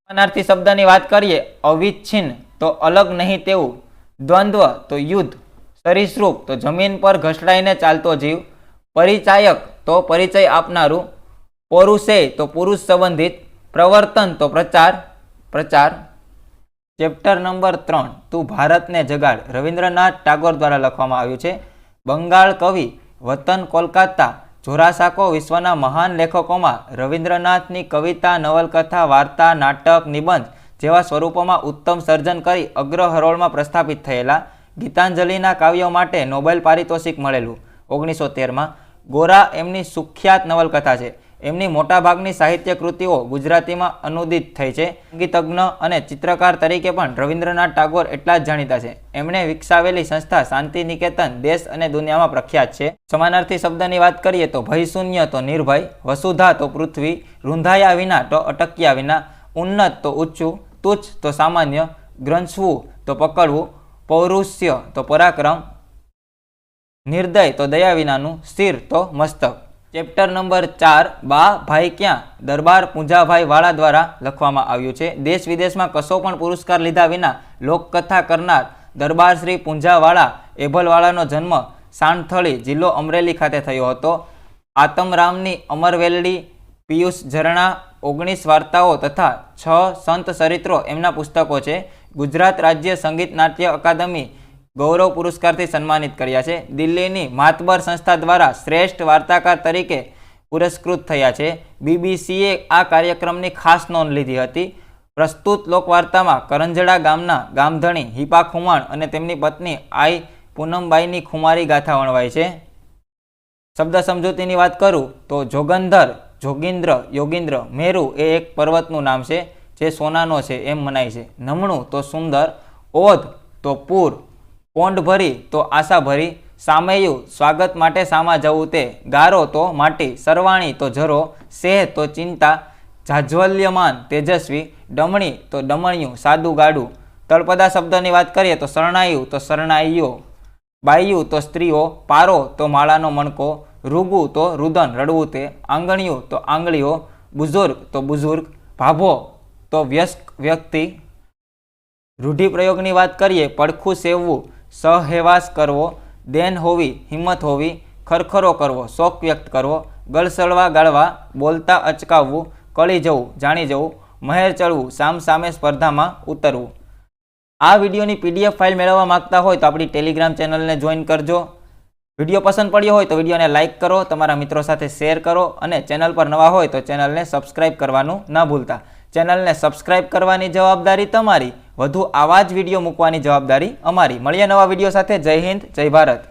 સમાનાર્થી શબ્દની વાત કરીએ, અવિચ્છિન્ન તો અલગ નહીં તેવું, દ્વંદ્વ તો યુદ્ધ, સરીસૃપ તો જમીન પર ઘસડાઈને ચાલતો જીવ, પરિચાયક તો પરિચય આપનારું, પૌરુષેય તો પુરુષ સંબંધિત, પ્રવર્તન તો પ્રચાર. ચેપ્ટર નંબર 3 તું ભારતને જગાડ રવિન્દ્રનાથ ટાગોર દ્વારા લખવામાં આવ્યું છે. બંગાળ કવિ, વતન કોલકાતા, જોરાસાકો વિશ્વના મહાન લેખકોમાં રવિન્દ્રનાથની કવિતા, નવલકથા, વાર્તા, નાટક, નિબંધ જેવા સ્વરૂપોમાં ઉત્તમ સર્જન કરી અગ્ર હરોળમાં પ્રસ્થાપિત થયેલા. ગીતાંજલિના કાવ્યો માટે નોબેલ પારિતોષિક મળેલું 1913માં. ગોરા એમની સુખ્યાત નવલકથા છે. એમની મોટાભાગની સાહિત્ય કૃતિઓ ગુજરાતીમાં અનુદિત થઈ છે. સંગીતજ્ઞ અને ચિત્રકાર તરીકે પણ રવિન્દ્રનાથ ટાગોર એટલા જ જાણીતા છે. એમણે વિકસાવેલી સંસ્થા શાંતિ નિકેતન દેશ અને દુનિયામાં પ્રખ્યાત છે. સમાનાર્થી શબ્દની વાત કરીએ તો ભયશૂન્ય તો નિર્ભય, વસુધા તો પૃથ્વી, રૂંધાયા વિના તો અટક્યા વિના, ઉન્નત તો ઊંચું, તુચ્છ તો સામાન્ય, ગ્રંથવું તો પકડવું, પૌરુષય તો પરાક્રમ, નિર્દય તો દયા વિનાનું, સ્થિર તો મસ્તક. ચેપ્ટર નંબર 4 બા ભાઈ ક્યાં દરબાર પૂંજાભાઈ વાળા દ્વારા લખવામાં આવ્યું છે. દેશ વિદેશમાં કશો પણ પુરસ્કાર લીધા વિના લોકકથા કરનાર દરબાર શ્રી પૂંજાવાળા એભલવાળાનો જન્મ સાણથળી જિલ્લો અમરેલી ખાતે થયો હતો. આતમરામની અમરવેલડી, પિયુષ ઝરણા 19 વાર્તાઓ તથા 6 સંત ચરિત્રો એમના પુસ્તકો છે. ગુજરાત રાજ્ય સંગીત નાટ્ય અકાદમી ગૌરવ પુરસ્કારથી સન્માનિત કર્યા છે. દિલ્હીની માતબર સંસ્થા દ્વારા શ્રેષ્ઠ વાર્તાકાર તરીકે પુરસ્કૃત થયા છે. બીબીસીએ આ કાર્યક્રમની ખાસ નોંધ લીધી હતી. પ્રસ્તુત લોકવાર્તામાં કરંજડા ગામના ગામધણી હિપા ખુમાણ અને તેમની પત્ની આઈ પૂનમબાઈની ખુમારી ગાથા વણવાય છે. શબ્દ સમજૂતીની વાત કરું તો જોગંધર, જોગિન્દ્ર, યોગિન્દ્ર, મેરુ એ એક પર્વતનું નામ છે જે સોનાનો છે એમ મનાય છે. નમણું તો સુંદર, ઓધ તો પૂર, પોંડ ભરી તો આશા ભરી, સામૈયું સ્વાગત માટે સામા જવું તે, ગારો તો માટી, સરવાણી તો જરો, સેહ તો ચિંતા, જાજ્વલ્યમાન તેજસ્વી, ડમણી તો ડમણિયું સાદું ગાડું. તળપદા શબ્દની વાત કરીએ તો શરણાયું તો શરણાઈઓ, બાયું તો સ્ત્રીઓ, પારો તો માળાનો મણકો, રૂગુ તો રુદન રડવું તે, આંગણિયું તો આંગળીઓ, બુઝુર્ગ તો બુઝુર્ગ, ભાભો તો વ્યસ્ક વ્યક્તિ. રૂઢિપ્રયોગની વાત કરીએ, પડખું સેવવું, સહેવાસ કરવો, દેન હોવી, હિંમત હોવી, ખરખરો કરવો, શોક વ્યક્ત કરવો, ગળસળવા ગાળવા, બોલતા અચકાવવું, કળી જવું, જાણી જવું, મહેર ચડવું, સામ સામે સ્પર્ધામાં ઉતરવું. આ વિડીયોની PDF ફાઇલ મેળવવા માંગતા હોય તો આપણી ટેલિગ્રામ ચેનલને જોઈન કરજો. વિડીયો પસંદ પડ્યો હોય તો વિડીયોને લાઇક કરો, તમારા મિત્રો સાથે શેર કરો અને ચેનલ પર નવા હોય તો ચેનલને સબસ્ક્રાઇબ કરવાનું ના ભૂલતા. ચેનલને સબસ્ક્રાઇબ કરવાની જવાબદારી તમારી, વધુ આવા જ વિડીયો મૂકવાની જવાબદારી અમારી. મળીએ નવા વિડીયો સાથે. જય હિન્દ, જય ભારત.